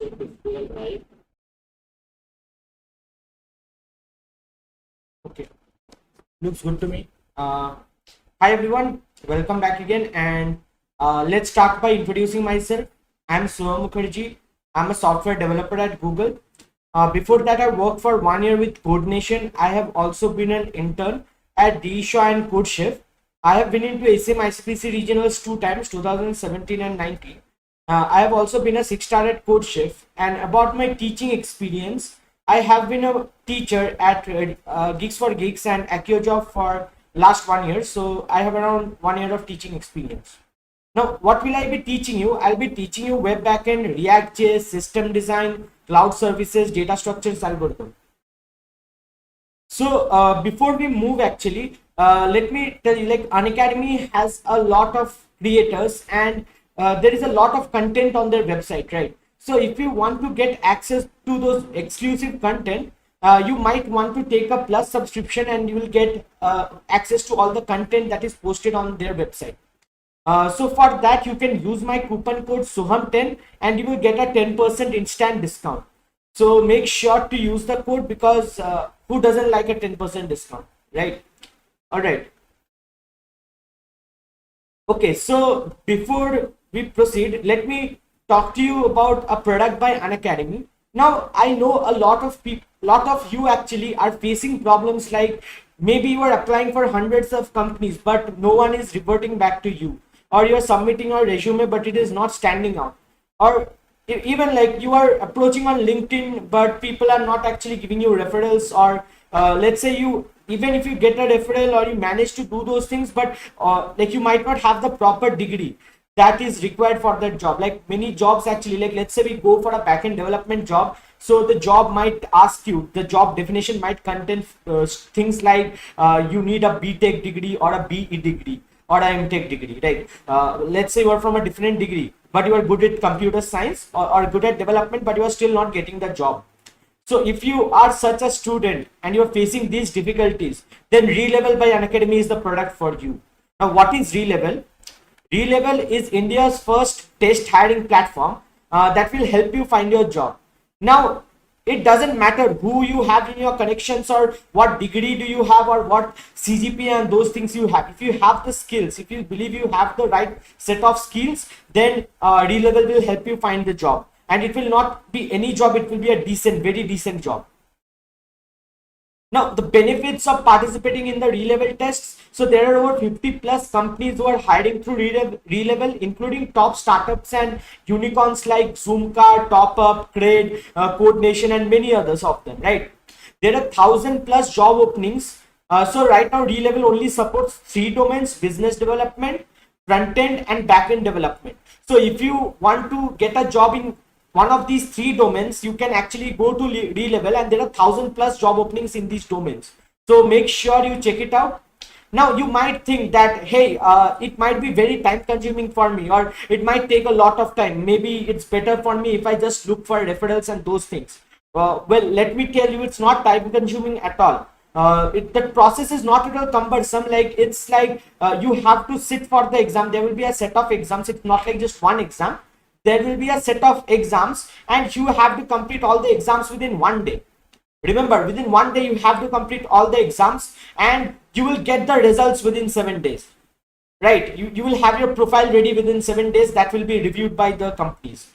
Right. Okay, looks good to me. Hi everyone, welcome back again, and let's start by introducing myself. I'm Soham Mukherjee. I'm a software developer at Google. Before that, I worked for 1 year with CodeNation. I have also been an intern at DShaw and CodeChef. I have been into ASM ICPC regionals 2 times, 2017 and 19. I have also been a 6-star at CodeChef. And about my teaching experience, I have been a teacher at Geeks for Geeks and AccioJob for last 1 year. So I have around 1 year of teaching experience. Now, what will I be teaching you? I'll be teaching you web backend, React.js, system design, cloud services, data structures, algorithm. So before we move, actually, let me tell you, like Unacademy has a lot of creators, and there is a lot of content on their website, right? So if you want to get access to those exclusive content, you might want to take a plus subscription, and you will get access to all the content that is posted on their website. So for that, you can use my coupon code SOHAM10 and you will get a 10% instant discount. So make sure to use the code, because who doesn't like a 10% discount, right? All right. Okay, so before we proceed, let me talk to you about a product by Unacademy. Now, I know a lot of people, lot of you actually are facing problems like maybe you are applying for hundreds of companies, but no one is reverting back to you, or you're submitting your resume, but it is not standing out, or even like you are approaching on LinkedIn, but people are not actually giving you referrals, or let's say you, even if you get a referral or you manage to do those things, but like you might not have the proper degree that is required for that job. Like many jobs actually, like let's say we go for a backend development job, so the job might ask you, the job definition might contain things like you need a BTech degree or a BE degree or a MTech degree, right? Let's say you are from a different degree, but you are good at computer science, or good at development, but you are still not getting the job. So if you are such a student and you are facing these difficulties, then Relevel by Unacademy is the product for you. Now, what is Relevel? Relevel is India's first test hiring platform that will help you find your job. Now, it doesn't matter who you have in your connections, or what degree do you have, or what CGPA and those things you have. If you have the skills, if you believe you have the right set of skills, then Relevel will help you find the job. And it will not be any job, it will be a decent, very decent job. Now, the benefits of participating in the Relevel tests. So there are over 50 plus companies who are hiring through Relevel, including top startups and unicorns like Zoomcar, TopUp, Crade, CodeNation, and many others of them, right? There are 1,000 plus job openings. So right now, Relevel only supports 3 domains: business development, front end, and back end development. So if you want to get a job in one of these 3 domains, you can actually go to Relevel, and there are 1,000 plus job openings in these domains. So make sure you check it out. Now you might think that, hey, it might be very time consuming for me, or it might take a lot of time. Maybe it's better for me if I just look for referrals and those things. Well, let me tell you, it's not time consuming at all. The process is not at all cumbersome. Like it's like you have to sit for the exam. There will be a set of exams. It's not like just one exam. There will be a set of exams, and you have to complete all the exams within 1 day. Remember, within 1 day, you have to complete all the exams, and you will get the results within 7 days, right? You will have your profile ready within 7 days. That will be reviewed by the companies.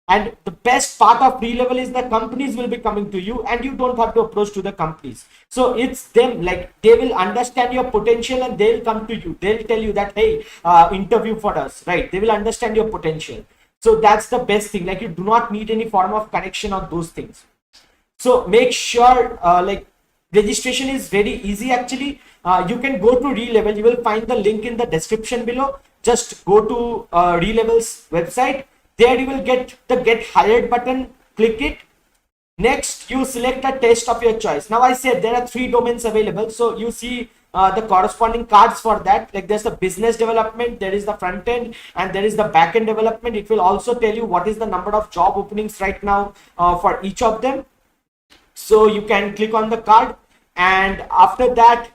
And the best part of Relevel is the companies will be coming to you, and you don't have to approach to the companies. So it's them, like they will understand your potential, and they'll come to you. They'll tell you that, hey, interview for us, right? They will understand your potential. So that's the best thing. Like you do not need any form of connection or those things. So make sure like registration is very easy actually. You can go to Relevel. You will find the link in the description below. Just go to Relevel's website. There you will get the get hired button. Click it. Next, you select a test of your choice. Now I said there are 3 domains available. So you see the corresponding cards for that. Like there's the business development, there is the front end, and there is the back end development. It will also tell you what is the number of job openings right now for each of them. So you can click on the card, and after that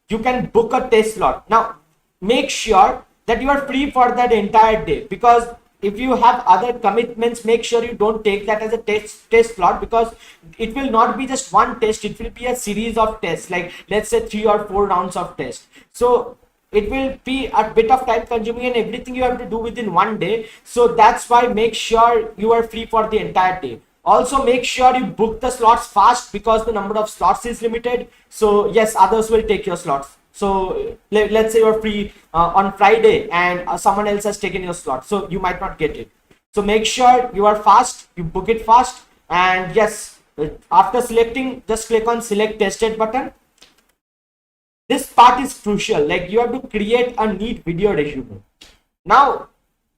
you can book a test slot. Now make sure that you are free for that entire day, because if you have other commitments, make sure you don't take that as a test slot, because it will not be just one test, it will be a series of tests, like let's say 3 or 4 rounds of tests. So it will be a bit of time consuming, and everything you have to do within one day. So that's why make sure you are free for the entire day. Also make sure you book the slots fast, because the number of slots is limited. So yes, others will take your slots. So let's say you're free on Friday, and someone else has taken your slot, so you might not get it. So make sure you are fast, you book it fast. And yes, after selecting, just click on select tested button. This part is crucial, like you have to create a neat video resume. Now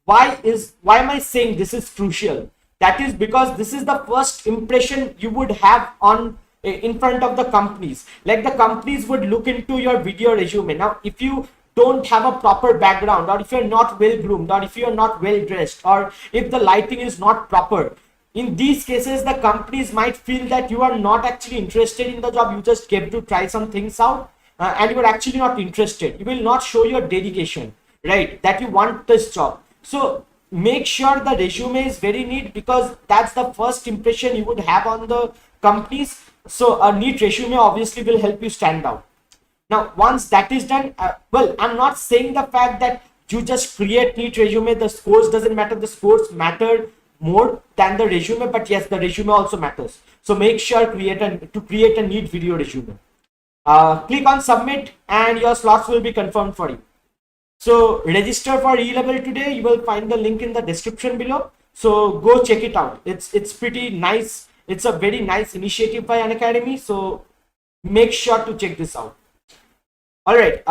why am I saying this is crucial? That is because this is the first impression you would have on in front of the companies. Like the companies would look into your video resume. Now if you don't have a proper background, or if you're not well groomed, or if you're not well dressed, or if the lighting is not proper, in these cases the companies might feel that you are not actually interested in the job. You just came to try some things out, and you are actually not interested. You will not show your dedication, right, that you want this job. So make sure the resume is very neat, because that's the first impression you would have on the companies. So a neat resume obviously will help you stand out. Now once that is done, well, I'm not saying the fact that you just create neat resume, the scores doesn't matter. The scores matter more than the resume, but yes, the resume also matters. So make sure to create a neat video resume. Click on submit, and your slots will be confirmed for you. So register for Relevel today. You will find the link in the description below. So go check it out. It's pretty nice. It's a very nice initiative by Unacademy. So make sure to check this out. All right.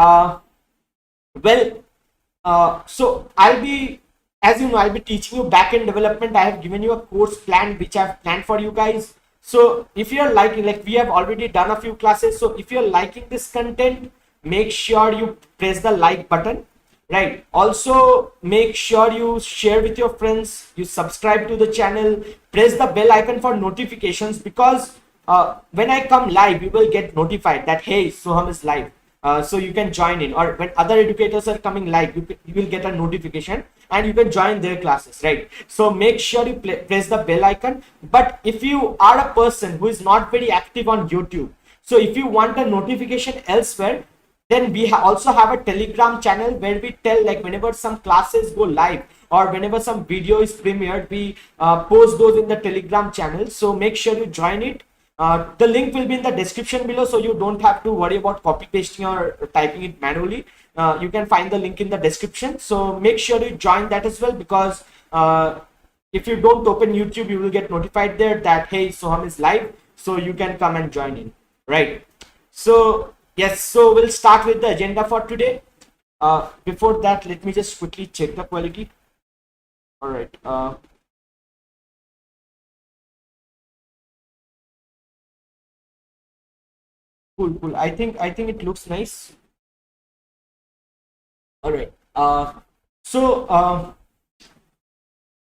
So I'll be, as you know, I'll be teaching you backend development. I have given you a course plan which I've planned for you guys. So if you're liking, like we have already done a few classes. So if you're liking this content, make sure you press the like button, right? Also make sure you share with your friends, you subscribe to the channel, press the bell icon for notifications, because when I come live, you will get notified that, hey, Soham is live. So you can join in, or when other educators are coming live, you will get a notification and you can join their classes, right? So make sure you press the bell icon. But if you are a person who is not very active on YouTube, so if you want a notification elsewhere, then we also have a Telegram channel where we tell, like, whenever some classes go live or whenever some video is premiered, we post those in the Telegram channel. So make sure you join it. The link will be in the description below, so you don't have to worry about copy pasting or typing it manually. You can find the link in the description. So make sure you join that as well, because if you don't open YouTube, you will get notified there that, hey, Soham is live, so you can come and join in, right? So yes, so we'll start with the agenda for today. Before that, let me just quickly check the quality. All right. Cool. I think it looks nice. All right.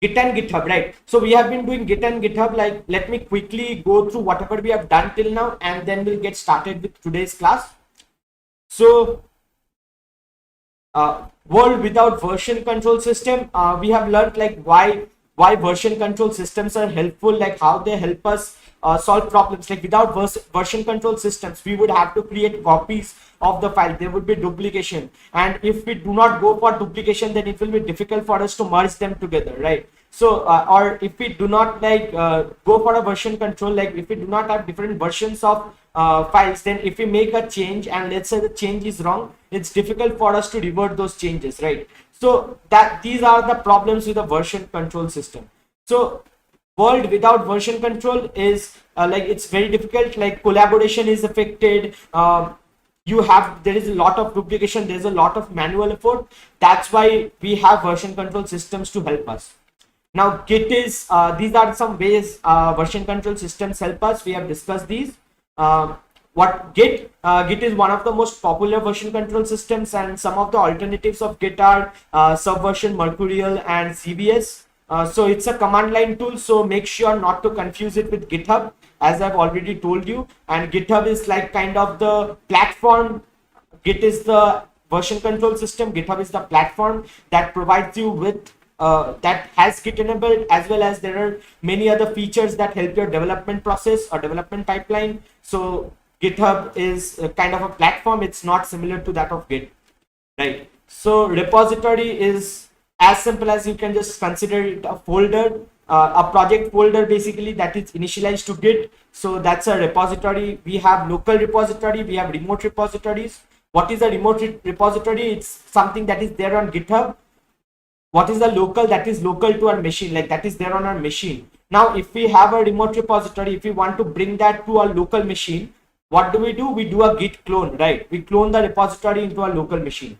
Git and GitHub, right? So we have been doing Git and GitHub. Like, let me quickly go through whatever we have done till now, and then we'll get started with today's class. So world without version control system, we have learned like why version control systems are helpful, like how they help us solve problems. Like without version control systems, we would have to create copies of the file. There would be duplication, and if we do not go for duplication, then it will be difficult for us to merge them together, right? So or if we do not go for a version control, like if we do not have different versions of files, then if we make a change and let's say the change is wrong, it's difficult for us to revert those changes, right? So these are the problems with a version control system. So world without version control is it's very difficult. Like collaboration is affected. There is a lot of duplication, there's a lot of manual effort. That's why we have version control systems to help us. Now Git is these are some ways version control systems help us. We have discussed these. What Git is one of the most popular version control systems, and some of the alternatives of Git are Subversion, Mercurial, and CVS. So it's a command line tool, so make sure not to confuse it with GitHub, as I've already told you. And GitHub is like kind of the platform. Git is the version control system, GitHub is the platform that provides you with that has Git enabled, as well as there are many other features that help your development process or development pipeline. So GitHub is kind of a platform. It's not similar to that of Git, right? So repository is as simple as you can just consider it a folder, a project folder basically that is initialized to Git. So that's a repository. We have local repository, we have remote repositories. What is a remote repository? It's something that is there on GitHub. What is the local? That is local to our machine, like that is there on our machine. Now if we have a remote repository, if we want to bring that to our local machine, what do? We do a git clone, right? We clone the repository into our local machine.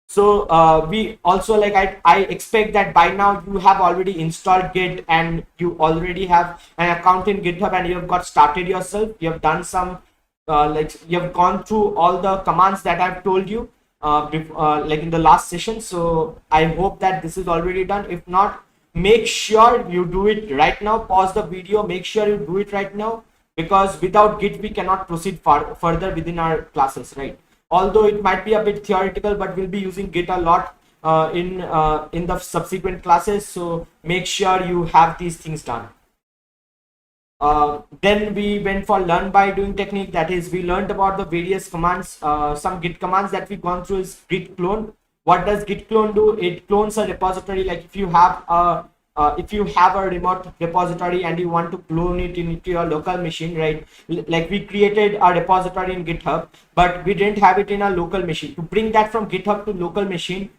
So we also, like, I expect that by now you have already installed Git and you already have an account in GitHub and you have got started yourself. You have done some like you have gone through all the commands that I've told you like in the last session. So I hope that this is already done. If not, make sure you do it right now. Pause the video, make sure you do it right now, because without Git we cannot proceed further within our classes, right? Although it might be a bit theoretical, but we'll be using Git a lot in the subsequent classes. So make sure you have these things done. Then we went for learn by doing technique. That is, we learned about the various commands. Some Git commands that we've gone through is git clone. What does git clone do? It clones a repository. Like if you have a remote repository and you want to clone it into your local machine, right? Like we created a repository in GitHub, but we didn't have it in our local machine. To bring that from GitHub to local machine,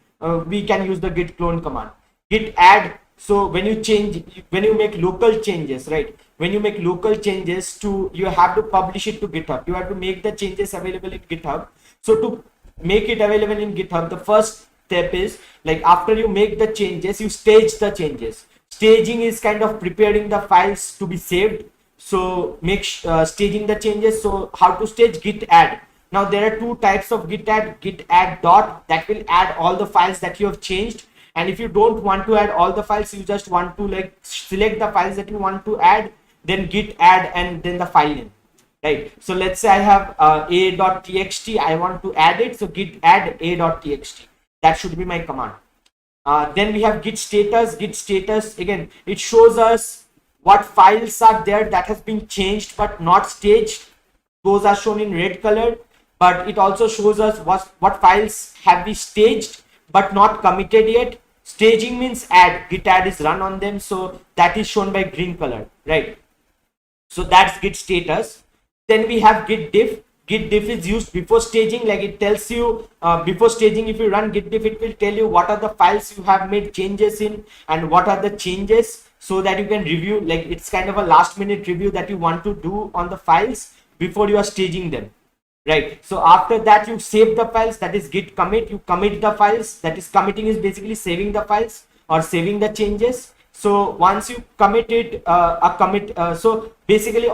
we can use the git clone command. Git add. So when you make local changes, right? When you make local changes you have to publish it to GitHub. You have to make the changes available in GitHub. So to make it available in GitHub, the first step is, like, after you make the changes, you stage the changes. Staging is kind of preparing the files to be saved. So make staging the changes. So how to stage? Git add. Now there are two types of git add dot, that will add all the files that you have changed. And if you don't want to add all the files, you just want to like select the files that you want to add, then git add and then the file name, right? So let's say I have a.txt, I want to add it, so git add a.txt. That should be my command. Then we have git status. Git status, again, it shows us what files are there that has been changed but not staged. Those are shown in red color. But it also shows us what files have we staged but not committed yet. Staging means add. Git add is run on them, so that is shown by green color, right? So that's git status. Then we have git diff. Git diff is used before staging. Like it tells you before staging, if you run git diff, it will tell you what are the files you have made changes in and what are the changes, so that you can review. Like it's kind of a last minute review that you want to do on the files before you are staging them, right? So after that, you save the files. That is git commit. You commit the files. That is, committing is basically saving the files or saving the changes. So once you commit it, so basically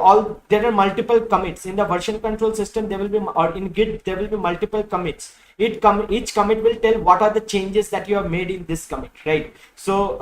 there are multiple commits in the version control system. There will be, or in Git there will be multiple commits. Each commit will tell what are the changes that you have made in this commit, right? So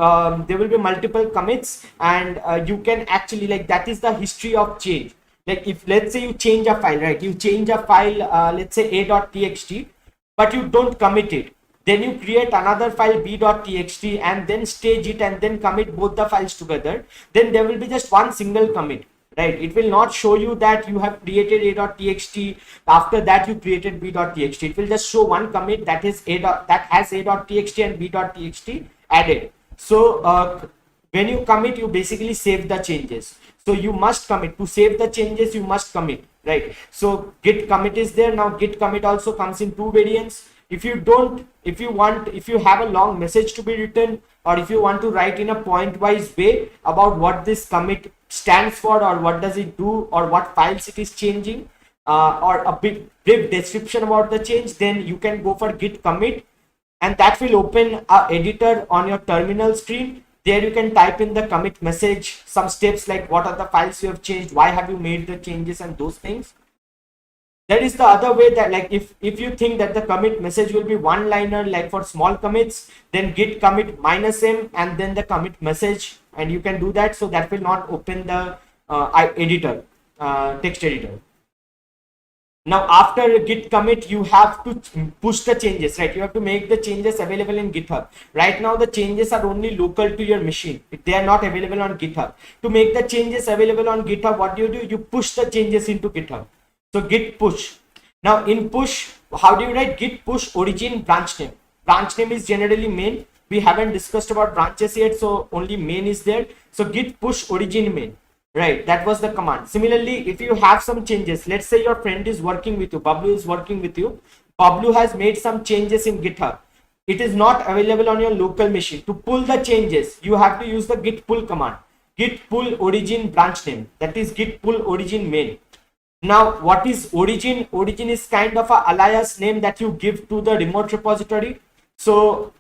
there will be multiple commits, and you can actually, like, that is the history of change. Like if let's say you change a file, right? You change a file, let's say a.txt, but you don't commit it. Then you create another file b.txt and then stage it and then commit both the files together. Then there will be just one single commit, right? It will not show you that you have created a.txt. After that you created b.txt. It will just show one commit that is that has a.txt and b.txt added. So when you commit, you basically save the changes. So you must commit. To save the changes, you must commit, right? So git commit is there. Now git commit also comes in two variants. If you have a long message to be written, or if you want to write in a point-wise way about what this commit stands for, or what does it do, or what files it is changing, or a brief description about the change, then you can go for git commit, and that will open an editor on your terminal screen. There you can type in the commit message, some steps like what are the files you have changed, why have you made the changes, and those things. That is the other way, that like if you think that the commit message will be one liner, like for small commits, then git commit -m and then the commit message, and you can do that. So that will not open the editor, text editor. Now after git commit, you have to push the changes, right? You have to make the changes available in GitHub. Right now the changes are only local to your machine, they are not available on GitHub. To make the changes available on GitHub, what do? You push the changes into GitHub. So git push. Now in push, how do you write? Git push origin branch name. Branch name is generally main. We haven't discussed about branches yet, so only main is there. So git push origin main, right? That was the command. Similarly, if you have some changes, let's say your friend is working with you, Bablu is working with you, Bablu has made some changes in GitHub, it is not available on your local machine. To pull the changes, you have to use the git pull command. Git pull origin branch name, that is git pull origin main. Now what is origin? Origin is kind of a alias name that you give to the remote repository. So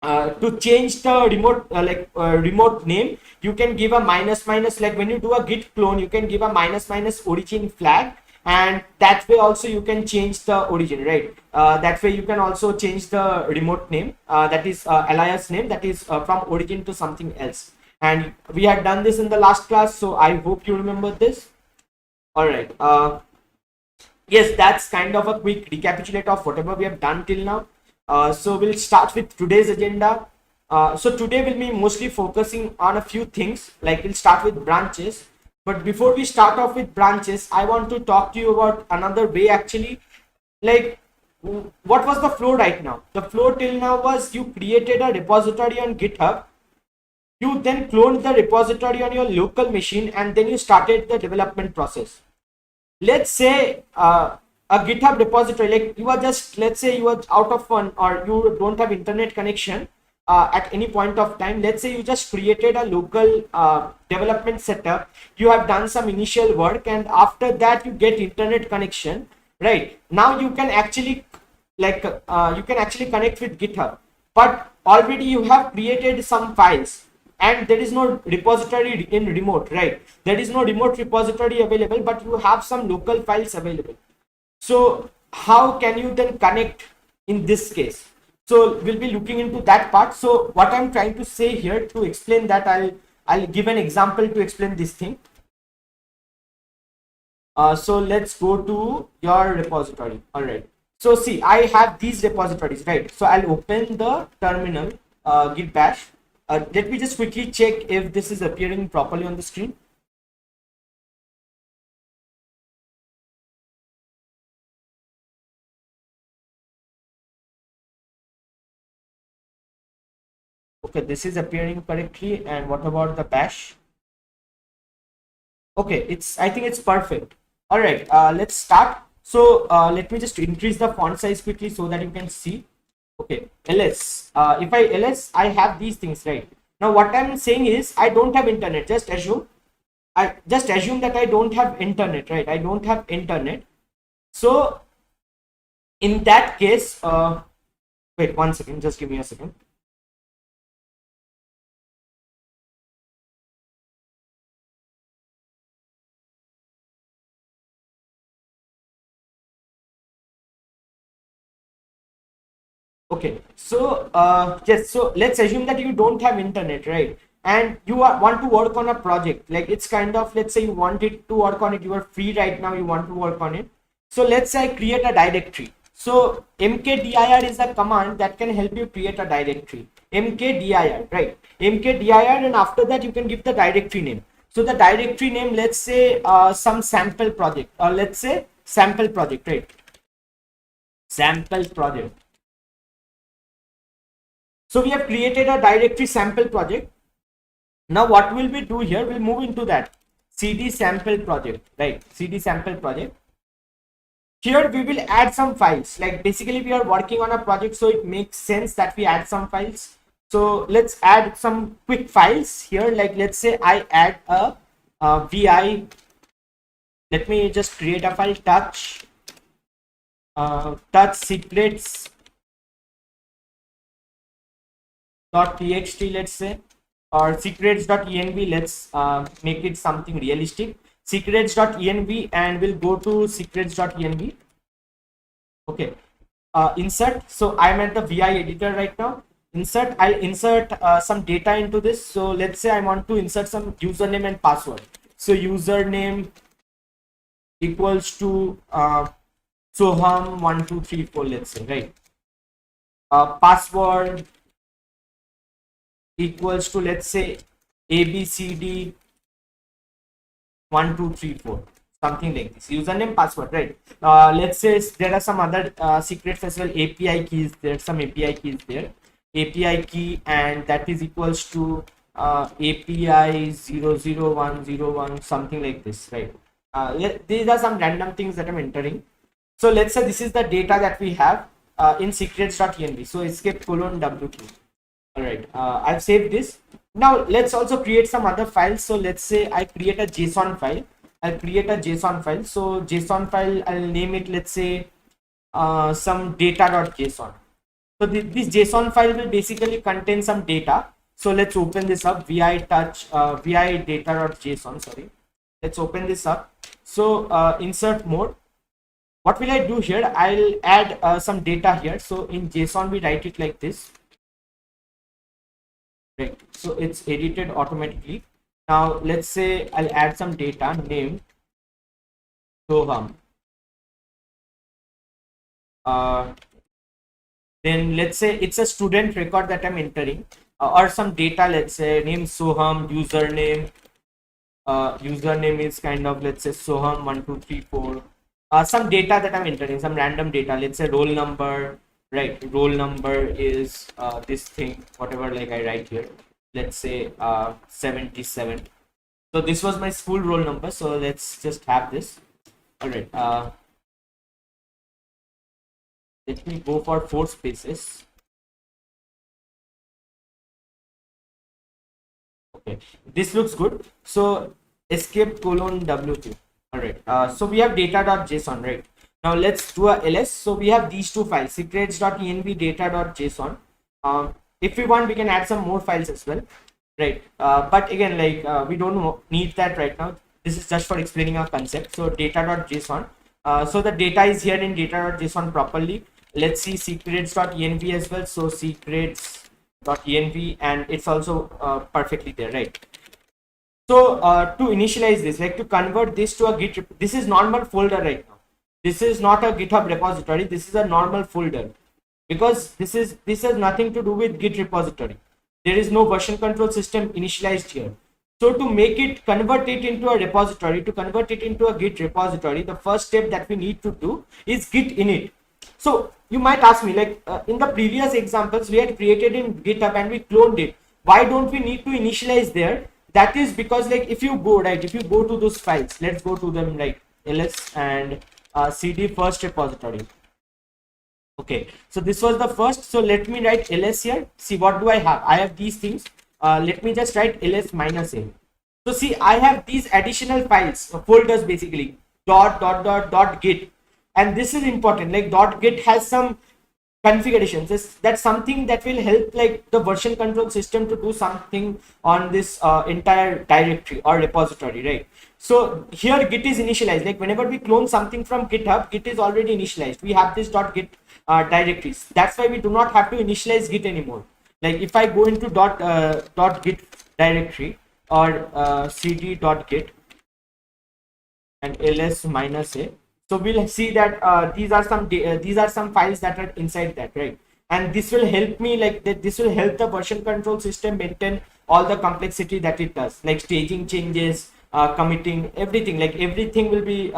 to change the remote remote name, you can give a minus minus, like when you do a git clone, you can give a minus minus origin flag, and that way also you can change the origin, right? That way you can also change the remote name, that is alias name, that is from origin to something else. And we had done this in the last class, so I hope you remember this. All right, yes, that's kind of a quick recapitulate of whatever we have done till now. So we'll start with today's agenda. So today we'll be mostly focusing on a few things, like we'll start with branches. But before we start off with branches, I want to talk to you about another way actually. Like, what was the flow right now? The flow till now was you created a repository on GitHub. You then cloned the repository on your local machine, and then you started the development process. Let's say a GitHub repository, like you are just, let's say you are out of fun or you don't have internet connection at any point of time. Let's say you just created a local development setup, you have done some initial work, and after that you get internet connection, right? Now you can actually connect with GitHub, but already you have created some files, and there is no repository in remote, right? There is no remote repository available, but you have some local files available. So how can you then connect in this case? So we'll be looking into that part. So what I'm trying to say here, to explain that, I'll give an example to explain this thing. So let's go to your repository. All right, so see, I have these repositories, right? So I'll open the terminal, git bash. Let me just quickly check if this is appearing properly on the screen. Okay, this is appearing correctly. And what about the bash? Okay, I think it's perfect. All right, let's start. So let me just increase the font size quickly so that you can see. Okay, ls, if I ls, I have these things, right? Now what I'm saying is I don't have internet. Just assume that I don't have internet, right? I don't have internet. So in that case, wait one second, just give me a second. Okay, so yes, so let's assume that you don't have internet, right? And you want to work on a project, like it's kind of, let's say you wanted to work on it, you are free right now, you want to work on it. So let's say I create a directory. So mkdir is a command that can help you create a directory. Mkdir, right? Mkdir, and after that you can give the directory name. So the directory name, let's say some sample project, or let's say sample project, right? Sample project. So we have created a directory sample project. Now what will we do here? We'll move into that cd sample project, right? Cd sample project. Here we will add some files. Like basically we are working on a project, so it makes sense that we add some files. So let's add some quick files here. Like let's say I add a vi. Let me just create a file, touch secrets .txt, let's say, or secrets.env. Let's make it something realistic. Secrets.env, and we'll go to secrets.env. Okay, insert. So I'm at the vi editor right now. Insert, I'll insert some data into this. So let's say I want to insert some username and password. So username equals to Soham 1234, let's say, right? Password equals to, let's say, ABCD 1234, something like this. Username, password, right? Let's say there are some other secrets as well. API keys, there's some API keys there. API key, and that is equals to API 00101, something like this, right? These are some random things that I'm entering. So let's say this is the data that we have in secrets.env. So escape colon w2. All right, I've saved this. Now let's also create some other files. So let's say I create a JSON file. I'll create a JSON file. So JSON file, I'll name it, let's say, some data.json. So this JSON file will basically contain some data. So let's open this up. vi data.json. Sorry, let's open this up. So insert mode. What will I do here? I'll add some data here. So in JSON we write it like this. Right, so it's edited automatically. Now let's say I'll add some data, name Soham. Then let's say it's a student record that I'm entering, or some data. Let's say name Soham, username. Username is kind of, let's say, Soham 1234. Some data that I'm entering, some random data. Let's say roll number. Right, roll number is this thing, whatever, like I write here, let's say 77. So this was my school roll number, so let's just have this. All right, let me go for 4 spaces. Okay, this looks good. So escape colon w2. All right, so we have data.json, right? Now let's do a ls. So we have these 2 files, secrets.env, data.json. If we want, we can add some more files as well, right? But again, like we don't need that right now. This is just for explaining our concept. So data.json. So the data is here in data.json properly. Let's see secrets.env as well. So secrets.env, and it's also perfectly there, right? So to initialize this, like to convert this to a Git, this is normal folder right now. This is not a GitHub repository. This is a normal folder, because this has nothing to do with Git repository. There is no version control system initialized here. So to make it, convert it into a repository, to convert it into a Git repository, the first step that we need to do is git init. So you might ask me, like in the previous examples we had created in GitHub and we cloned it. Why don't we need to initialize there? That is because, like, if you go to those files, let's go to them, like ls and cd first repository. Okay, so this was the first. So let me write ls here. See, what do I have? I have these things. Let me just write ls minus a. So see, I have these additional files, folders, basically dot git, and this is important. Like dot git has some configurations. That's something that will help, like, the version control system to do something on this entire directory or repository, right? So here git is initialized. Like whenever we clone something from GitHub, git is already initialized. We have this .git directories. That's why we do not have to initialize git anymore. Like if I go into .git directory or cd.git and ls minus a, so we'll see that these are some files that are inside that, right? And this will help me, like that, this will help the version control system maintain all the complexity that it does, like staging changes, committing, everything. Like everything will be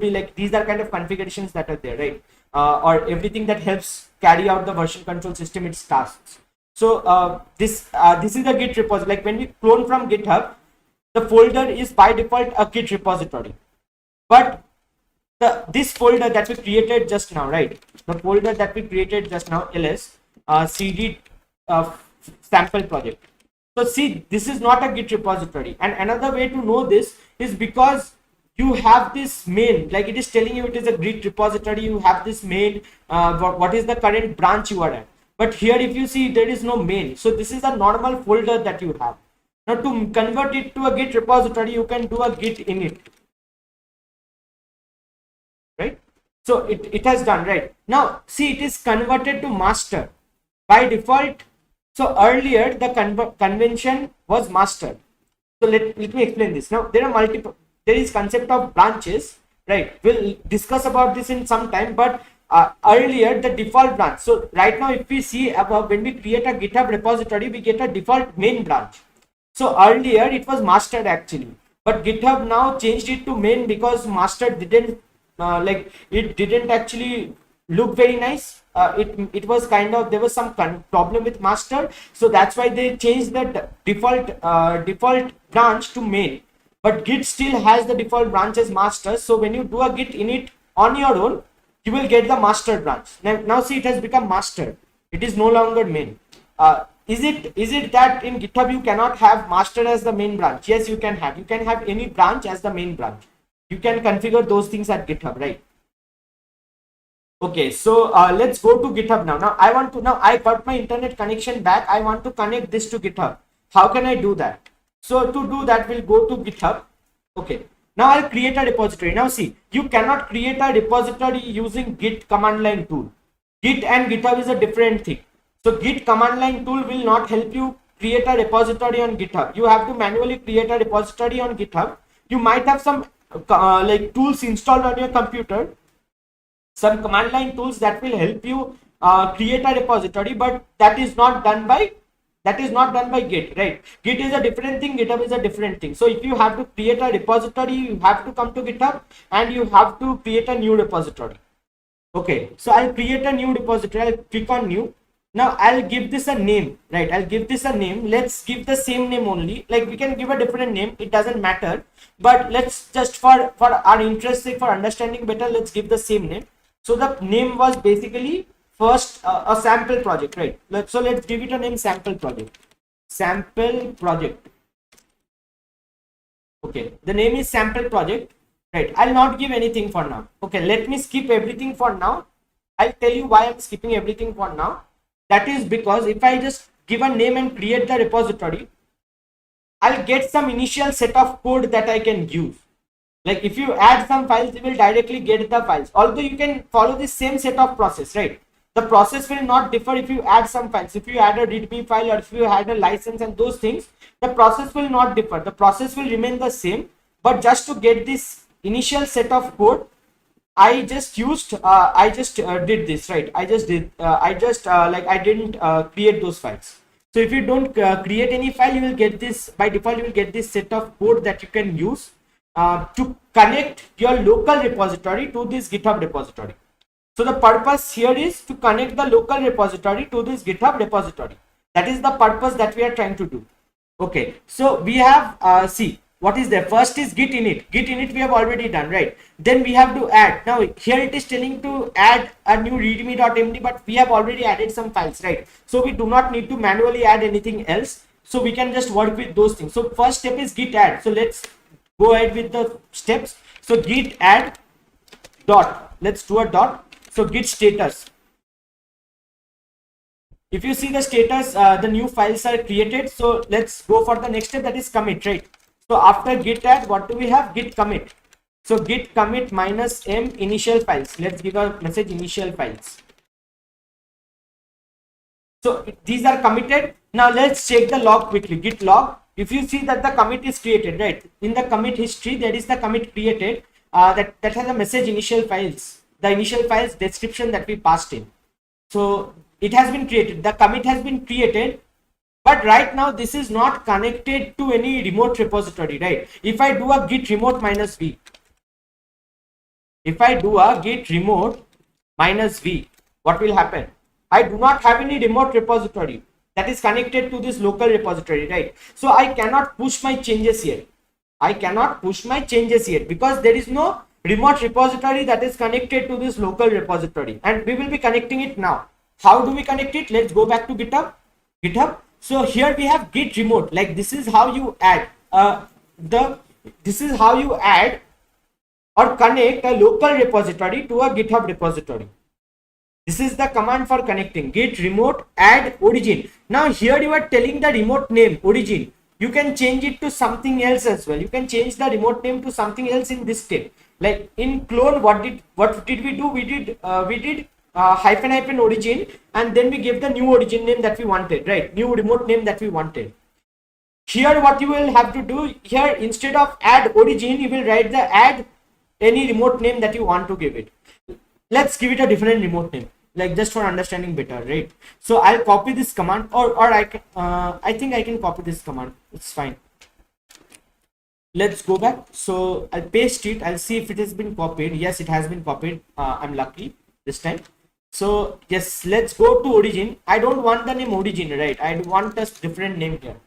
like, these are kind of configurations that are there, right? Or everything that helps carry out the version control system its tasks. So this is a git repository. Like when we clone from GitHub, the folder is by default a git repository, but this folder that we created just now, right? The folder that we created just now, ls cd sample project. So see, this is not a git repository. And another way to know this is because you have this main, like it is telling you it is a git repository. You have this main, what is the current branch you are at. But here, if you see, there is no main. So this is a normal folder that you have. Now to convert it to a git repository, you can do a git init, right? So it has done, right? Now see, it is converted to master by default. So earlier the convention was master. So let me explain this. Now there are there is concept of branches, right? We'll discuss about this in some time, but earlier the default branch. So right now if we see above, when we create a GitHub repository, we get a default main branch. So earlier it was mastered actually, but GitHub now changed it to main because master didn't it didn't actually look very nice. It was kind of, there was some problem with master, so that's why they changed the default branch to main. But Git still has the default branch as master. So when you do a Git init on your own, you will get the master branch. Now see, it has become master. It is no longer main. Is it that in GitHub you cannot have master as the main branch? Yes, you can have. You can have any branch as the main branch. You can configure those things at GitHub, right? Okay, so let's go to GitHub now. Now I got my internet connection back. I want to connect this to GitHub. How can I do that? So to do that, we'll go to GitHub. Okay, now I'll create a repository. Now see, you cannot create a repository using Git command line tool. Git and GitHub is a different thing. So Git command line tool will not help you create a repository on GitHub. You have to manually create a repository on GitHub. You might have some tools installed on your computer, some command line tools that will help you create a repository, but that is not done by Git, right? Git is a different thing, GitHub is a different thing. So if you have to create a repository, you have to come to GitHub and you have to create a new repository. Okay, so I'll create a new repository. I'll click on new. Now I'll give this a name, right? I'll give this a name. Let's give the same name only. Like, we can give a different name, it doesn't matter, but let's just for our interest sake, for understanding better, let's give the same name. So the name was basically first a sample project, right? So let's give it a name, sample project. Okay, the name is sample project, right? I'll not give anything for now. Okay, let me skip everything for now. I'll tell you why I'm skipping everything for now. That is because if I just give a name and create the repository, I'll get some initial set of code that I can use. Like if you add some files, you will directly get the files. Although you can follow the same set of process, right? The process will not differ if you add some files. If you add a readme file or if you add a license and those things, the process will not differ. The process will remain the same. But just to get this initial set of code, I just did this, right? I didn't create those files. So if you don't create any file, you will get this, by default you will get this set of code that you can use to connect your local repository to this GitHub repository. So the purpose here is to connect the local repository to this GitHub repository. That is the purpose that we are trying to do. Okay, so we have see what is there. First is git init. Git init we have already done, right? Then we have to add. Now here it is telling to add a new readme.md, but we have already added some files, right? So we do not need to manually add anything else. So we can just work with those things. So first step is git add. So let's go ahead with the steps. So git add dot. Let's do a dot. So git status. If you see the status, the new files are created. So let's go for the next step, that is commit, right? So after git add, what do we have? Git commit. So git commit minus m initial files. Let's give a message initial files. So these are committed. Now let's check the log quickly. Git log. If you see that the commit is created, right? In the commit history, there is the commit created that has a message initial files. The initial files description that we passed in. So it has been created. The commit has been created. But right now this is not connected to any remote repository, right? If I do a git remote minus v, what will happen? I do not have any remote repository that is connected to this local repository, right? So I cannot push my changes here. Because there is no remote repository that is connected to this local repository, and we will be connecting it now. How do we connect it? Let's go back to GitHub. So here we have git remote. Like this is how you add or connect a local repository to a GitHub repository. This is the command for connecting. Git remote add origin. Now here you are telling the remote name origin. You can change it to something else as well. You can change the remote name to something else in this step. Like in clone, what did we do? We did hyphen origin, and then we gave the new origin name that we wanted, right? New remote name that we wanted. Here what you will have to do here, instead of add origin, you will write the add any remote name that you want to give it. Let's give it a different remote name, like just for understanding better, right? So I'll copy this command, or I can I think I can copy this command, it's fine. Let's go back. So I'll paste it, I'll see if it has been copied. Yes, it has been copied. I'm lucky this time. So yes, let's go to origin. I don't want the name origin, right? I want a different name here.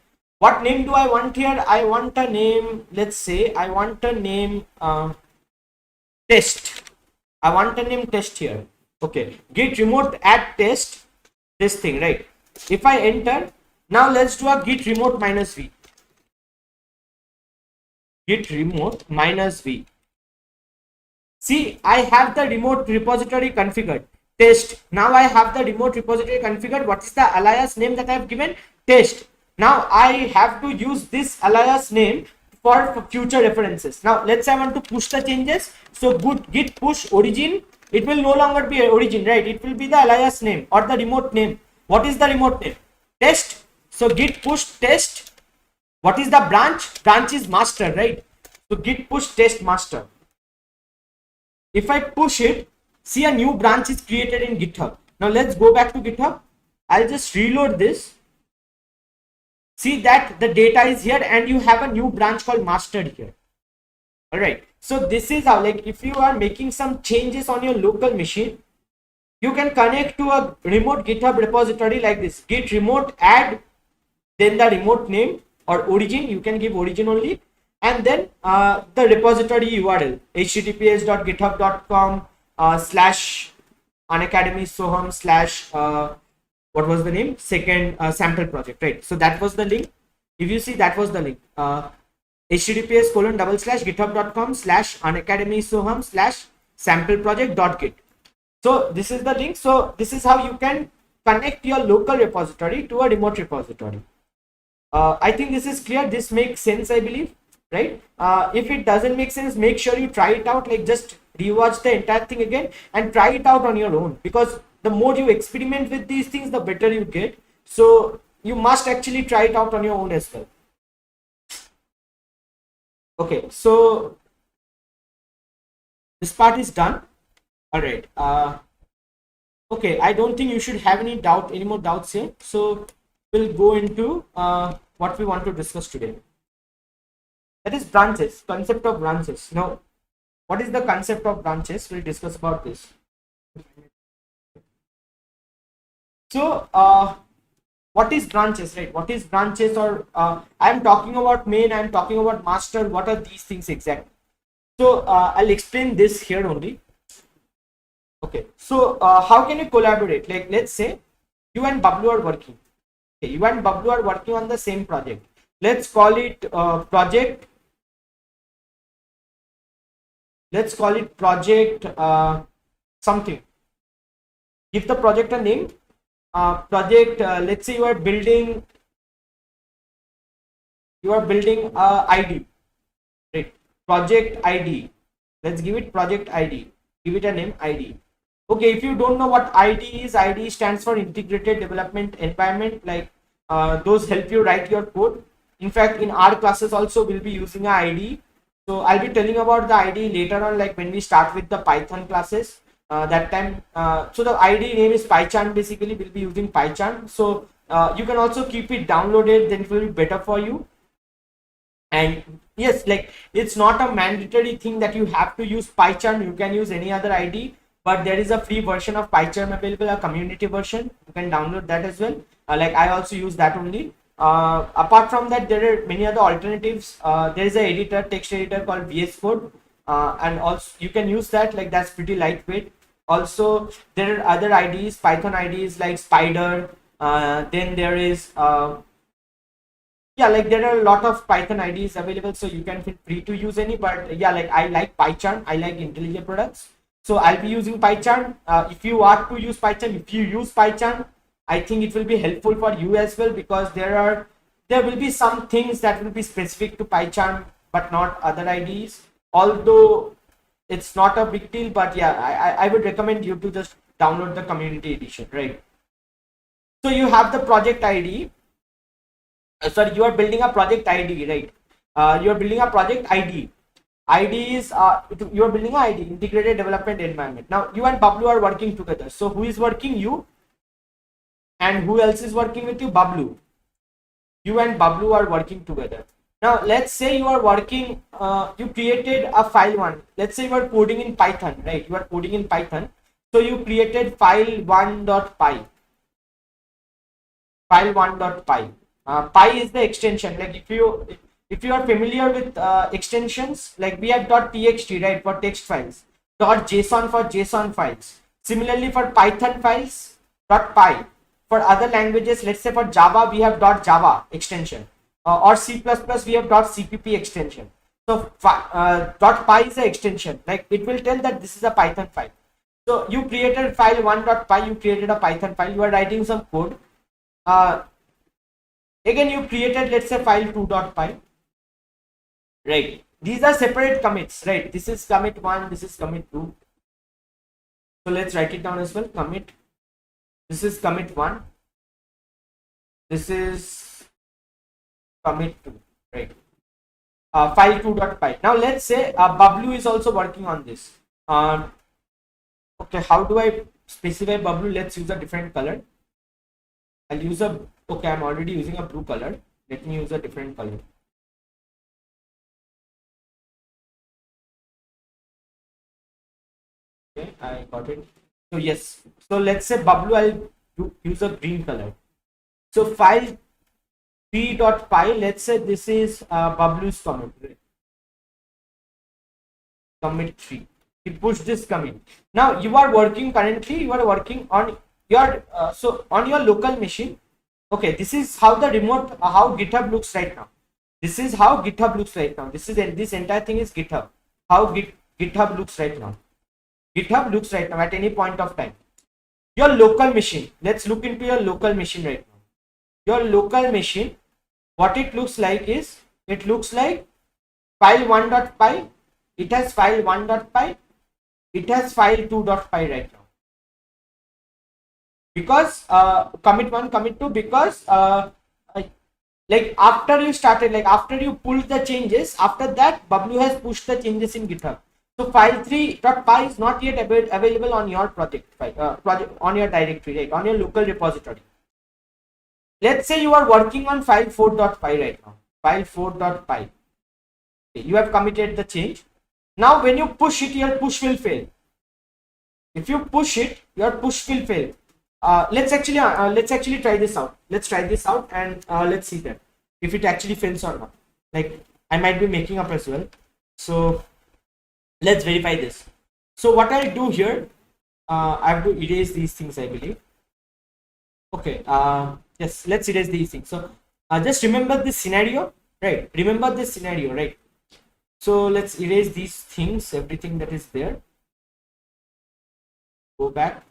What name do I want here? I want a name, let's say I want a name test. I want a name test here. Okay, git remote add test, this thing, right? If I enter, now let's do a git remote minus v. Git remote minus v. See, I have the remote repository configured, test. Now I have the remote repository configured. What is the alias name that I have given? Test. Now I have to use this alias name for future references. Now let's say I want to push the changes. So git push origin. It will no longer be origin, right? It will be the alias name or the remote name. What is the remote name? Test. So git push test. What is the branch? Branch is master, right? So git push test master. If I push it, see a new branch is created in GitHub. Now let's go back to GitHub. I'll just reload this. See that the data is here and you have a new branch called master here. All right. So this is how, like, if you are making some changes on your local machine, you can connect to a remote GitHub repository like this. Git remote add, then the remote name or origin. You can give origin only. And then the repository URL, https://github.com / Unacademy Soham / what was the name? Second sample project, right? So that was the link. If you see, that was the link. https://github.com / Unacademy Soham / sample project.git. So this is the link. So this is how you can connect your local repository to a remote repository. I think this is clear. This makes sense, I believe, right? If it doesn't make sense, make sure you try it out. Like, just rewatch the entire thing again and try it out on your own, because the more you experiment with these things, the better you get. So you must actually try it out on your own as well. Okay, so this part is done. All right. Okay, I don't think you should have any more doubts here. So we'll go into what we want to discuss today. That is branches, concept of branches. Now, what is the concept of branches? We'll discuss about this. So, what is branches, right? What is branches? Or I'm talking about main, I'm talking about master. What are these things exactly? So, I'll explain this here only. Okay, so how can you collaborate? Like, let's say you and Bablu are working. Okay, you and Bablu are working on the same project. Let's call it project. Let's call it project something. Give the project a name. Project. Let's say you are building ID. Right. Project ID. Let's give it project ID. Give it a name ID. Okay. If you don't know what ID is, ID stands for Integrated Development Environment. Like those help you write your code. In fact, in our classes also we'll be using a ID. So I'll be telling about the ID later on, like when we start with the Python classes. That time, so the ID name is PyCharm. Basically, we'll be using PyCharm. So you can also keep it downloaded, then it will be better for you. And yes, like it's not a mandatory thing that you have to use PyCharm. You can use any other ID, but there is a free version of PyCharm available, a community version. You can download that as well. Like I also use that only. Apart from that, there are many other alternatives. There is an editor, text editor called VS Code, and also you can use that. Like that's pretty lightweight. Also, there are other IDs, Python IDs like Spider. Then there is yeah, like there are a lot of Python IDs available, so you can feel free to use any. But yeah, like I like PyCharm. I like IntelliJ products, so I'll be using PyCharm. If you are to use PyCharm, if you use PyCharm, I think it will be helpful for you as well, because there will be some things that will be specific to PyCharm but not other IDs. Although it's not a big deal, but yeah, I would recommend you to just download the community edition, right? So you have the project ID. sorry, you are building a project ID, right? You are building a project ID. ID is you are building a ID, integrated development environment. Now you and Bablu are working together. So who is working? You. And who else is working with you? Bablu. You and Bablu are working together. Now let's say you are working, you created a file one. Let's say you are coding in Python, right? You are coding in Python. So you created file1.py. File1.py. Py is the extension. Like if you are familiar with extensions, like we have .txt, right, for text files, .json for JSON files. Similarly for Python files, .py. For other languages, let's say for Java, we have .java extension, or C++, we have .cpp extension. So .py is the extension. Like it will tell that this is a Python file. So you created file1.py, you created a Python file, you are writing some code. Again, you created, let's say, file2.py, right? These are separate commits, right? This is commit 1, this is commit 2. So let's write it down as well. Commit. This is commit 1. This is commit 2, right? File2.py. Now let's say Bablu is also working on this. Okay, how do I specify Bablu? Let's use a different color. I'll use a, okay, I'm already using a blue color. Let me use a different color. Okay, I got it. So yes, so let's say Bablu, I'll use a green color. So file 3.py, let's say this is Bablu's commit, right? Commit 3. He pushed this commit. Now you are working currently, you are working on your so on your local machine. Okay, this is how the remote how GitHub looks right now. This is how GitHub looks right now. This entire thing is GitHub. How GitHub looks right now. GitHub looks right now at any point of time. Your local machine. Let's look into your local machine right now. Your local machine, what it looks like is, it looks like file1.py. It has file1.py. It has file2.py right now. Because commit 1, commit 2, because like after you started, like after you pulled the changes, after that Bablu has pushed the changes in GitHub. So file3.py is not yet available on your project on your directory, right, on your local repository. Let's say you are working on file4.py right now. File4.py. Okay, you have committed the change. Now when you push it, your push will fail. If you push it, your push will fail. Let's actually try this out. Let's try this out and let's see that if it actually fails or not. Like I might be making up as well. So let's verify this. So what I'll do here, I have to erase these things, I believe. Okay. Yes, let's erase these things. So just remember this scenario, right? Remember this scenario, right? So let's erase these things, everything that is there. Go back.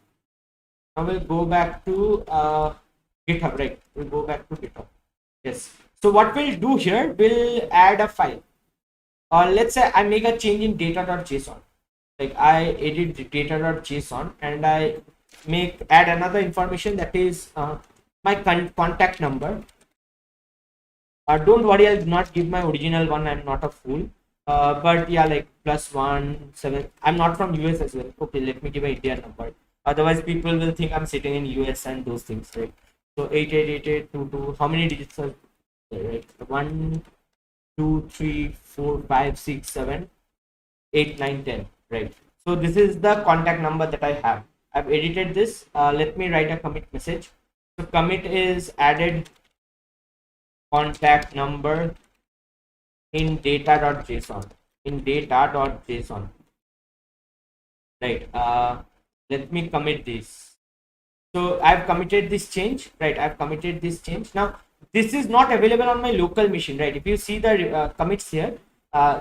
Now we'll go back to GitHub, right? We'll go back to GitHub. Yes. So what we'll do here, we'll add a file. Let's say I make a change in data.json. Like I edit the data.json and I add another information, that is my contact number. Don't worry, I'll not give my original one. I'm not a fool. But yeah, like +17. I'm not from US as well. Okay, let me give an Indian number. Otherwise, people will think I'm sitting in US and those things, right? So 888822. How many digits are there, right? 1, 2, 3, 4, 5, 6, 7, 8, 9, 10. Right. So this is the contact number that I have. I've edited this. Let me write a commit message. So commit is added contact number in data.json. In data.json. Right. Let me commit this. So I've committed this change. Right. I've committed this change. Now this is not available on my local machine. Right. If you see the commits here,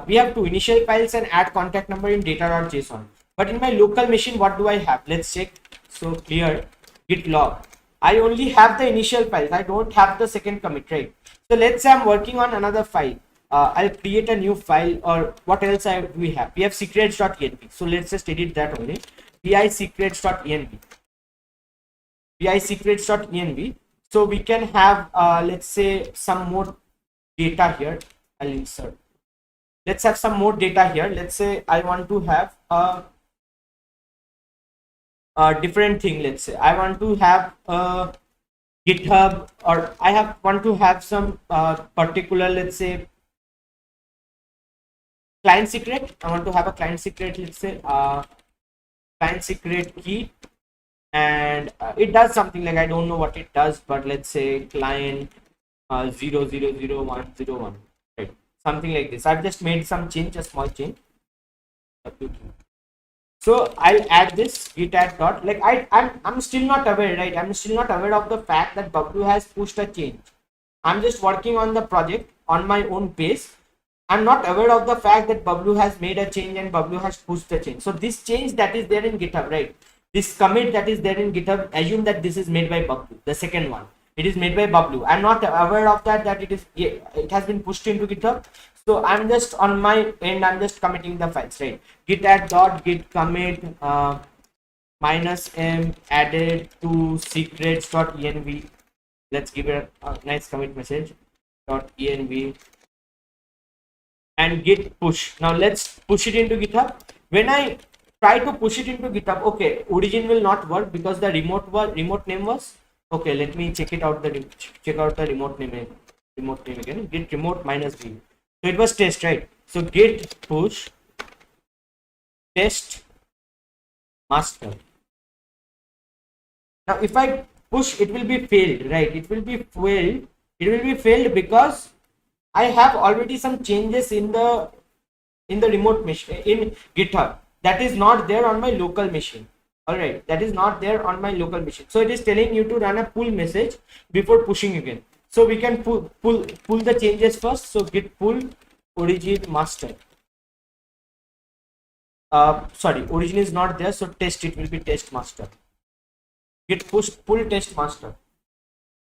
we have to initial files and add contact number in data.json. But in my local machine, what do I have? Let's check. So clear git log. I only have the initial files. I don't have the second commit, right? So let's say I'm working on another file. I'll create a new file, or what else we have? We have secrets.env. So let's just edit that only. pi secrets.env. pi secrets.env. So we can have let's say some more data here. I'll insert. Let's have some more data here. Let's say I want to have a different thing. Let's say I want to have a GitHub, or I want to have some particular, let's say, client secret. I want to have a client secret, let's say client secret key, and it does something like, I don't know what it does, but let's say client 000101, right? Something like this. I've just made some change, a small change. So I'll add this git add dot, like I'm still not aware, right? I'm still not aware of the fact that W has pushed a change. I'm just working on the project on my own pace. I'm not aware of the fact that W has made a change and W has pushed a change. So this change that is there in GitHub, right? This commit that is there in GitHub, assume that this is made by W, the second one. It is made by W. I'm not aware of that it has been pushed into GitHub. So I'm just on my end, I'm just committing the files, right? Git add dot git commit -m added to secrets.env. Let's give it a nice commit message .env and git push. Now let's push it into GitHub. When I try to push it into GitHub, okay, origin will not work because the remote name was, okay, let me check it out, check out the remote name again. Git remote -b. So it was test, right? So git push test master. Now if I push, it will be failed, right? It will be failed because I have already some changes in the remote machine in GitHub that is not there on my local machine. All right, that is not there on my local machine. So it is telling you to run a pull message before pushing again. So we can pull the changes first. So git pull origin master. Sorry, origin is not there, so test, it will be test master. Git push pull test master.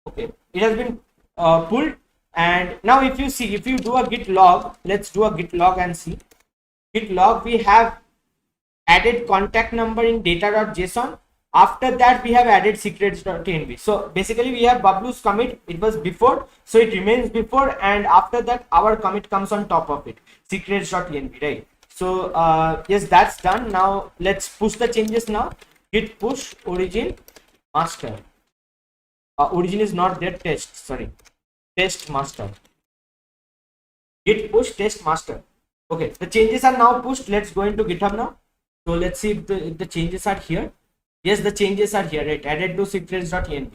Okay, it has been pulled. And now if you do a git log, let's do a git log and see. Git log, we have added contact number in data.json. After that we have added secrets.env. So basically we have Bablu's commit, it was before, so it remains before, and after that our commit comes on top of it, secrets.env, right? So yes, that's done. Now let's push the changes now. Git push origin master. Origin is not there, test master. Git push test master. Okay, the changes are now pushed. Let's go into GitHub now. So let's see if the changes are here. Yes, the changes are here, right? Added to secrets.env.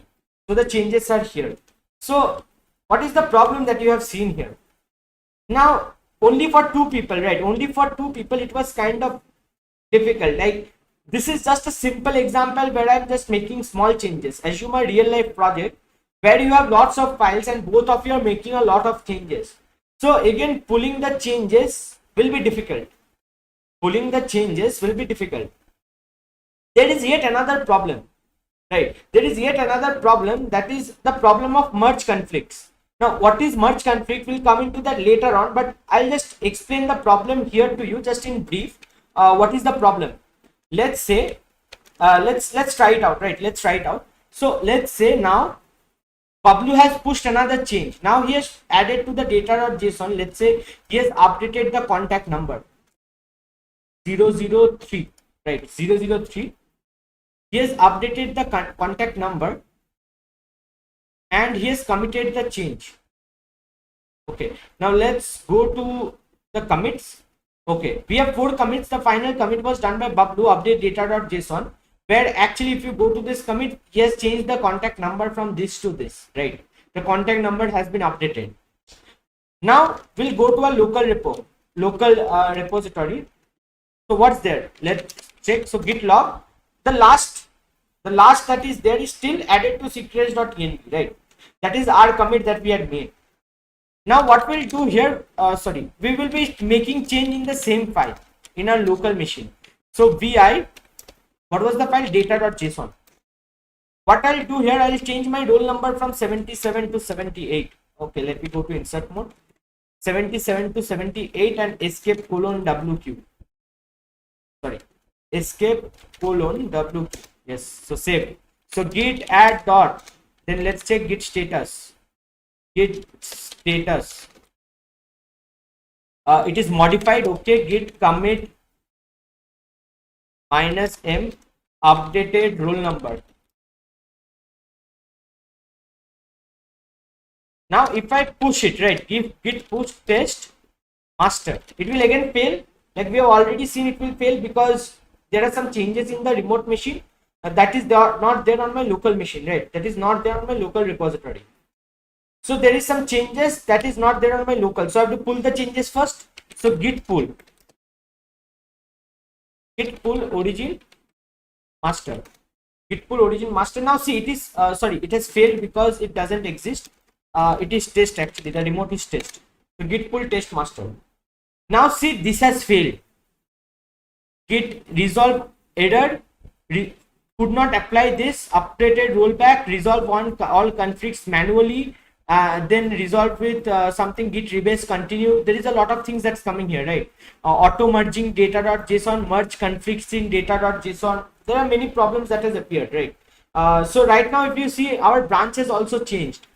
So the changes are here. So what is the problem that you have seen here? Now only for 2 people, right? Only for 2 people it was kind of difficult. Like, this is just a simple example where I'm just making small changes. Assume a real life project where you have lots of files and both of you are making a lot of changes. So again, pulling the changes will be difficult. There is yet another problem, right? There is yet another problem, that is the problem of merge conflicts. Now what is merge conflict, we'll come into that later on, but I'll just explain the problem here to you just in brief. What is the problem? Let's say let's try it out, right? Let's try it out. So let's say now Pablo has pushed another change. Now he has added to the data.json. Let's say he has updated the contact number 003, right? 003. He has updated the contact number and he has committed the change. Okay, now let's go to the commits. Okay, we have 4 commits. The final commit was done by Bablu, update data.json, where actually if you go to this commit, he has changed the contact number from this to this, right? The contact number has been updated. Now we'll go to a local repository. So what's there? Let's check. So git log, the last that is there is still added to secrets.env, right? That is our commit that we had made. Now what we'll do here, we will be making change in the same file in our local machine. So vi, what was the file? Data.json. What I'll do here, I'll change my roll number from 77 to 78. Okay, let me go to insert mode. 77 to 78 and escape :wq. Sorry, escape :wq. Yes, so save. So git add dot Then let's check git status. Git status. It is modified. Okay, git commit -m updated roll number. Now if I push it, right, give git push test master, it will again fail. Like we have already seen, it will fail because there are some changes in the remote machine that is not there on my local machine, right? That is not there on my local repository. So there is some changes that is not there on my local, so I have to pull the changes first. So git pull origin master, git pull origin master. Now see, it is sorry, it has failed because it doesn't exist. It is test, actually the remote is test. So git pull test master. Now see, this has failed. Git resolve error, could not apply this, updated rollback, resolve on all conflicts manually, then resolve with something git rebase continue. There is a lot of things that's coming here, right? Auto merging data.json, merge conflicts in data.json. There are many problems that has appeared, right? So right now if you see, our branch has also changed.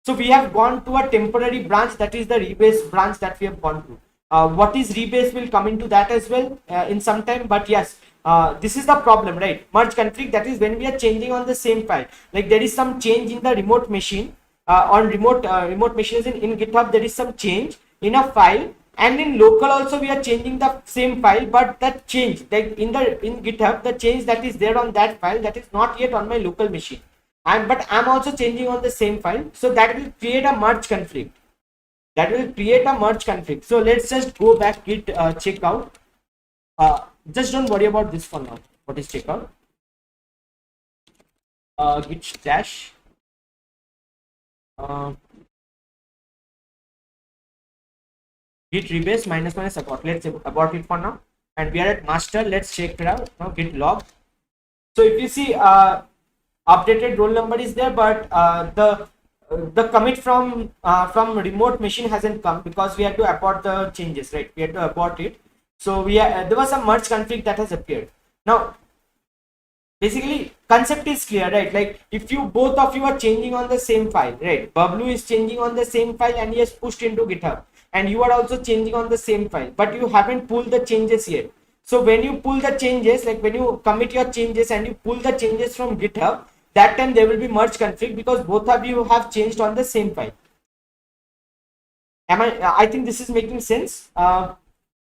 So we have gone to a temporary branch, that is the rebase branch that we have gone to. What is rebase will come into that as well in some time, but yes, this is the problem, right? Merge conflict, that is when we are changing on the same file. Like there is some change in the remote machine, on remote machines in GitHub, there is some change in a file, and in local also we are changing the same file, but that change, like in GitHub, the change that is there on that file, that is not yet on my local machine. But I'm also changing on the same file, so that will create a merge conflict. So let's just go back, git checkout. Just don't worry about this for now. What is checkout? Git dash git rebase minus abort. Let's abort it for now, and we are at master. Let's check it out now. Git log. So if you see, updated roll number is there, but the commit from remote machine hasn't come because we had to abort the changes, right? We had to abort it. So there was some merge conflict that has appeared. Now basically concept is clear, right? Like if you both of you are changing on the same file, right? Bablu is changing on the same file and he has pushed into GitHub, and you are also changing on the same file, but you haven't pulled the changes yet. So when you pull the changes, like when you commit your changes and you pull the changes from GitHub, that time there will be merge conflict because both of you have changed on the same file. I think this is making sense.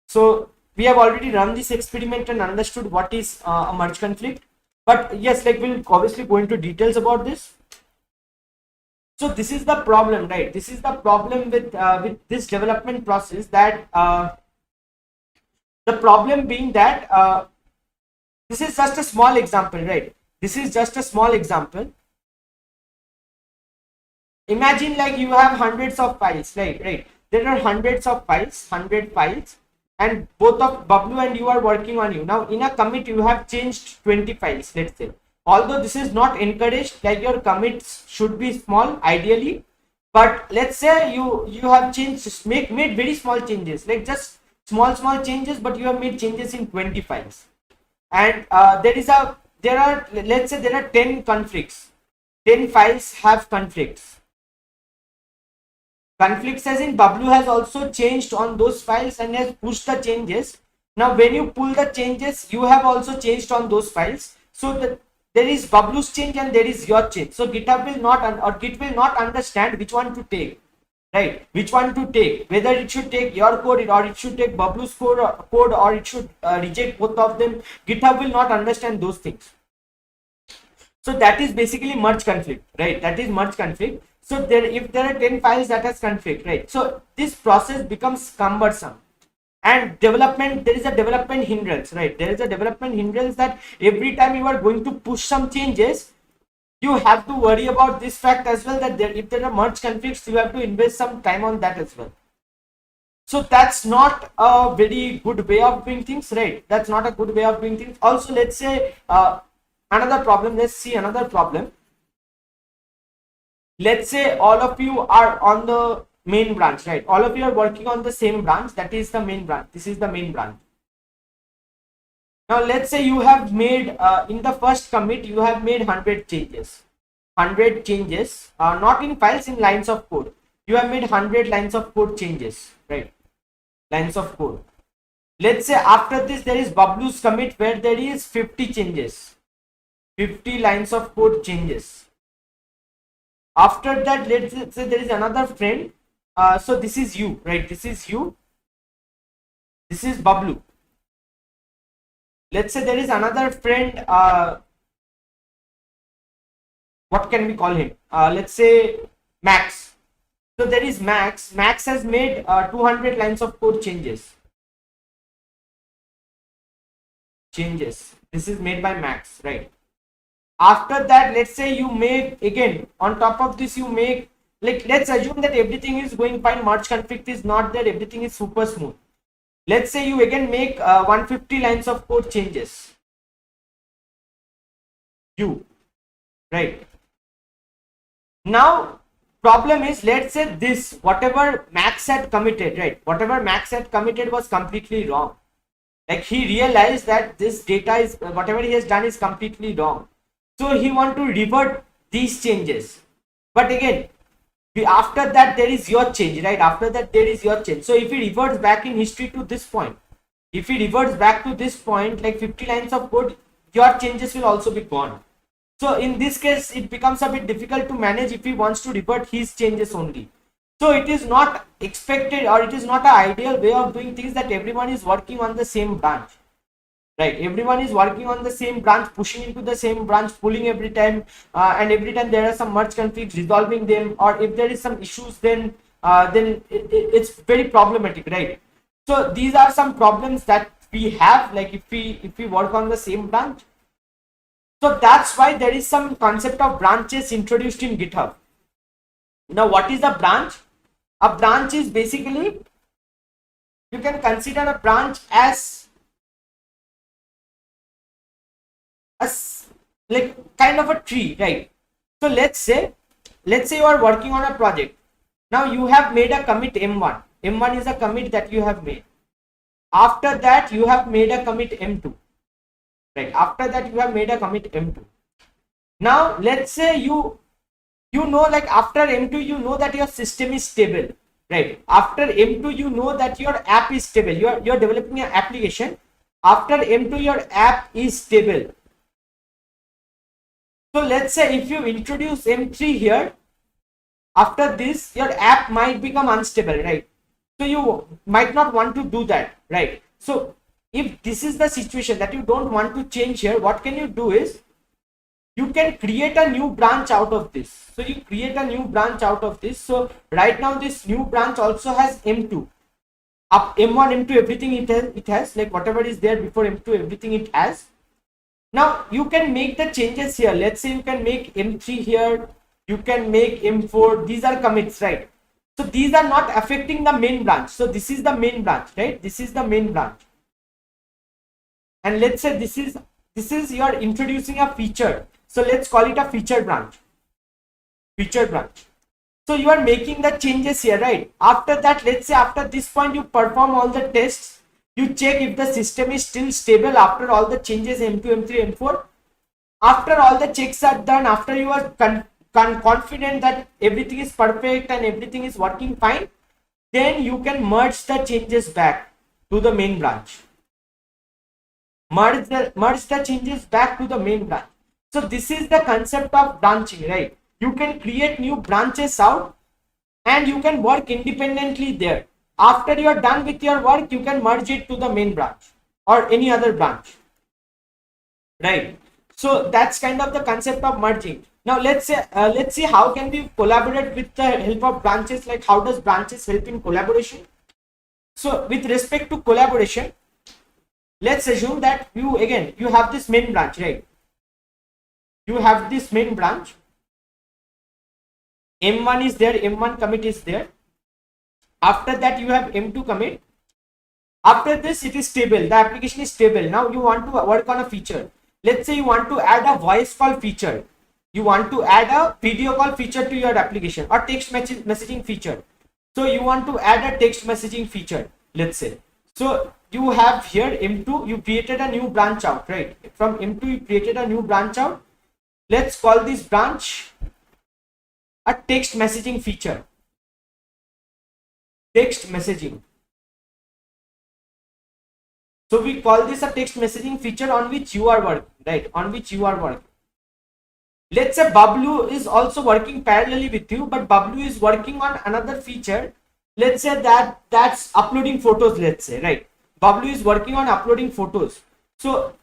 So we have already run this experiment and understood what is a merge conflict, but yes, like we'll obviously go into details about this. So this is the problem, right? This is the problem with this development process, that the problem being that this is just a small example, right? This is just a small example. Imagine like you have hundreds of files, right? There are hundreds of files, 100 files, and both of Bablu and you are working on you. Now in a commit you have changed 20 files, let's say. Although this is not encouraged, like your commits should be small ideally, but let's say you have changed, made very small changes, like just small changes, but you have made changes in 20 files, and let's say there are 10 conflicts. 10 files have conflicts as in Bablu has also changed on those files and has pushed the changes. Now when you pull the changes, you have also changed on those files, so that there is Bablu's change and there is your change. So GitHub will not Git will not understand which one to take, right? Which one to take, whether it should take your code or it should take Bablu's code, or it should reject both of them. GitHub will not understand those things. So that is basically merge conflict, right? That is merge conflict. So if there are 10 files that has conflict, right? So this process becomes cumbersome. And there is a development hindrance, right? There is a development hindrance that every time you are going to push some changes, you have to worry about this fact as well, that if there are merge conflicts, you have to invest some time on that as well. So that's not a very good way of doing things, right? That's not a good way of doing things. Also, let's say another problem. Let's see another problem. Let's say all of you are on the main branch, right? All of you are working on the same branch, that is the main branch. This is the main branch. Now let's say you have made in the first commit you have made 100 changes. 100 changes, not in files, in lines of code. You have made 100 lines of code changes, right? Lines of code. Let's say after this there is Bablu's commit where there is 50 changes, 50 lines of code changes. After that, let's say there is another friend. So this is you, right? This is you. This is Bablu. Let's say there is another friend. What can we call him? Let's say Max. So there is Max. Max has made 200 lines of code changes. This is made by Max, right? After that, let's say you make, again on top of this you make, like, let's assume that everything is going fine, merge conflict is not there, everything is super smooth. Let's say you again make 150 lines of code changes. Right? Now problem is, let's say this, whatever Max had committed, right? Whatever Max had committed was completely wrong. Like, he realized that this data is, whatever he has done is completely wrong. So he want to revert these changes. But again, after that there is your change, right? After that there is your change. So if he reverts back in history to this point, if he reverts back to this point, like 50 lines of code, your changes will also be gone. So in this case, it becomes a bit difficult to manage if he wants to revert his changes only. So it is not expected, or it is not an ideal way of doing things that everyone is working on the same branch, right? Everyone is working on the same branch, pushing into the same branch, pulling every time, and every time there are some merge conflicts, resolving them, or if there is some issues, then it's very problematic, right? So these are some problems that we have, like if we work on the same branch. So that's why there is some concept of branches introduced in GitHub. Now, what is a branch? A branch is basically, you can consider a branch as like kind of a tree, right? So let's say you are working on a project. Now you have made a commit M1. M1 is a commit that you have made. After that you have made a commit M2, right? After that you have made a commit M2. Now let's say you know, like after M2 you know that your system is stable, right? After M2 you know that your app is stable. You're developing an application. After M2 your app is stable. So let's say if you introduce M3 here, after this your app might become unstable, right? So you might not want to do that, right? So if this is the situation that you don't want to change here, what can you do is, you can create a new branch out of this. So you create a new branch out of this. So right now this new branch also has M2, up M1, M2, everything it has, like whatever is there before M2, everything it has. Now you can make the changes here. Let's say you can make M3 here, you can make M4. These are commits, right? So these are not affecting the main branch. So this is the main branch, right? This is the main branch. And let's say this is you are introducing a feature. So let's call it a feature branch. So you are making the changes here, right? After that, let's say after this point you perform all the tests. You check if the system is still stable after all the changes M2, M3, M4. After all the checks are done, after you are confident that everything is perfect and everything is working fine, then you can merge the changes back to the main branch. Merge the changes back to the main branch. So this is the concept of branching, right? You can create new branches out and you can work independently there. After you are done with your work, you can merge it to the main branch or any other branch, right? So that's kind of the concept of merging. Now let's see how can we collaborate with the help of branches. Like, how does branches help in collaboration? So with respect to collaboration, let's assume that you have this main branch, right? You have this main branch. M1 is there, M1 commit is there. After that you have M2 commit. After this it is stable, the application is stable. Now you want to work on a feature. Let's say you want to add a voice call feature. You want to add a video call feature to your application, or text messaging feature. So you want to add a text messaging feature, let's say. So you have here M2, you created a new branch out, right? From M2 you created a new branch out. Let's call this branch a text messaging feature. Text messaging. So we call this a text messaging feature on which you are working, right? On which you are working. Let's say Bablu is also working parallelly with you, but Bablu is working on another feature. Let's say that's uploading photos, let's say, right? Bablu is working on uploading photos. So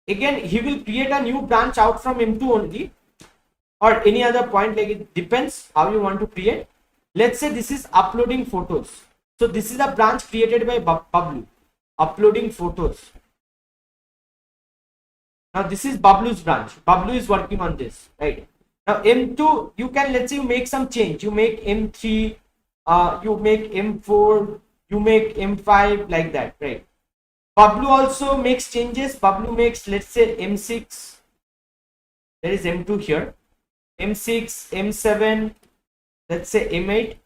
again, he will create a new branch out from M2 only, or any other point, like it depends how you want to create. Let's say this is uploading photos. So this is a branch created by Bablu, uploading photos. Now this is Bablu's branch. Bablu is working on this, right? Now M2, you can, let's say you make some change. You make M3, you make M4, you make M5, like that, right? Bablu also makes changes. Bablu makes, let's say M6. There is M2 here. M6, M7, let's say M8.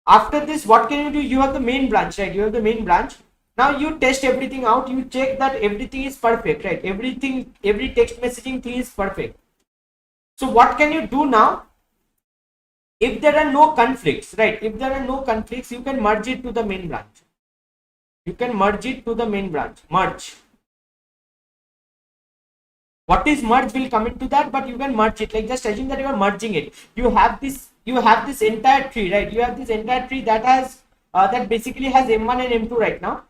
After this, what can you do? You have the main branch, right? You have the main branch. Now you test everything out. You check that everything is perfect, right? Every text messaging thing is perfect. So what can you do now? If there are no conflicts, right? If there are no conflicts, you can merge it to the main branch. You can merge it to the main branch. Merge. What is merge will come into that, but you can merge it. Like just assume that you are merging it. You have this entire tree, right? You have this entire tree that has that basically has M1 and M2 right now.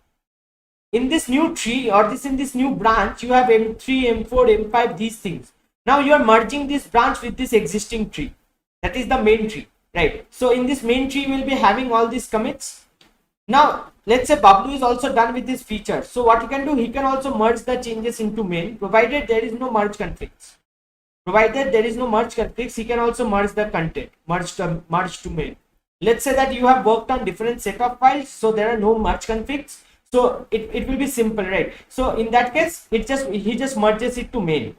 In this new tree, or in this new branch, you have M3, M4, M5, these things. Now you are merging this branch with this existing tree. That is the main tree, right? So in this main tree, we'll be having all these commits. Now let's say Bablu is also done with this feature. So what he can do, he can also merge the changes into main, provided there is no merge conflicts. Provided there is no merge conflicts, he can also merge the content, merge to main. Let's say that you have worked on different set of files, so there are no merge conflicts. So it will be simple, right? So in that case, he just merges it to main.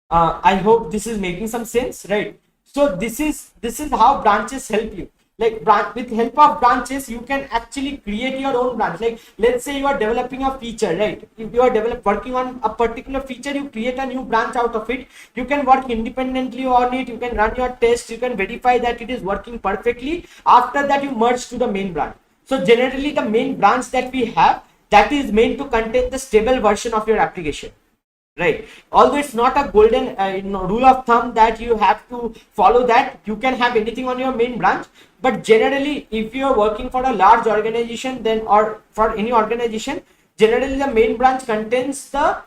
I hope this is making some sense, right? So this is how branches help you. Like with help of branches, you can actually create your own branch. Like let's say you are developing a feature, right? If you are working on a particular feature, you create a new branch out of it. You can work independently on it. You can run your tests. You can verify that it is working perfectly. After that, you merge to the main branch. So generally, the main branch that we have, that is meant to contain the stable version of your application, right? Although it's not a golden rule of thumb that you have to follow that. You can have anything on your main branch, but generally, if you are working for a large organization, then or for any organization, generally the main branch contains the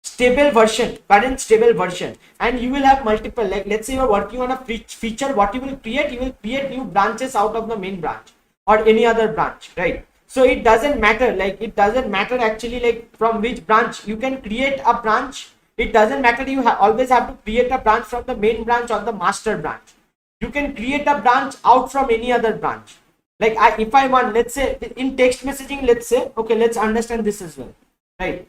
stable version, current stable version, and you will have multiple. Like let's say you are working on a feature, what you will create new branches out of the main branch or any other branch, right? So it doesn't matter, like it doesn't matter actually like from which branch you can create a branch. It doesn't matter, you always have to create a branch from the main branch or the master branch. You can create a branch out from any other branch. Like if I want, let's say in text messaging, let's say, okay, let's understand this as well, right?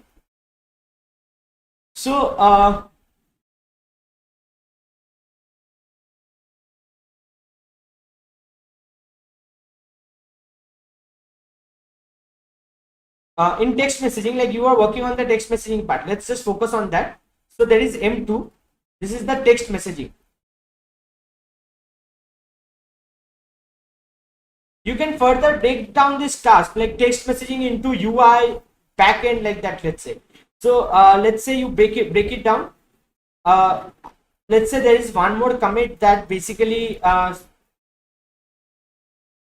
So in text messaging, like you are working on the text messaging part, let's just focus on that. So there is M2, this is the text messaging. You can further break down this task like text messaging into UI, backend, like that, let's say. So let's say you break it down. Let's say there is one more commit that basically yeah,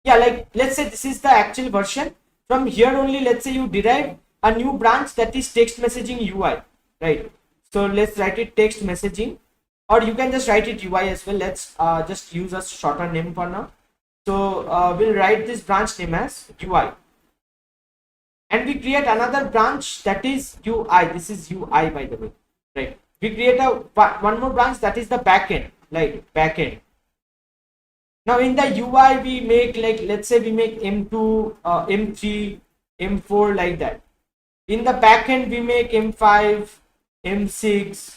like let's say this is the actual version. From here only, let's say you derive a new branch that is text messaging UI, right? So let's write it text messaging, or you can just write it UI as well. Let's just use a shorter name for now. So we'll write this branch name as UI, and we create another branch that is UI. This is UI, by the way, right? We create one more branch that is the backend, like backend. Now in the UI we make, like let's say we make M2, M3, M4, like that. In the backend we make M5, M6,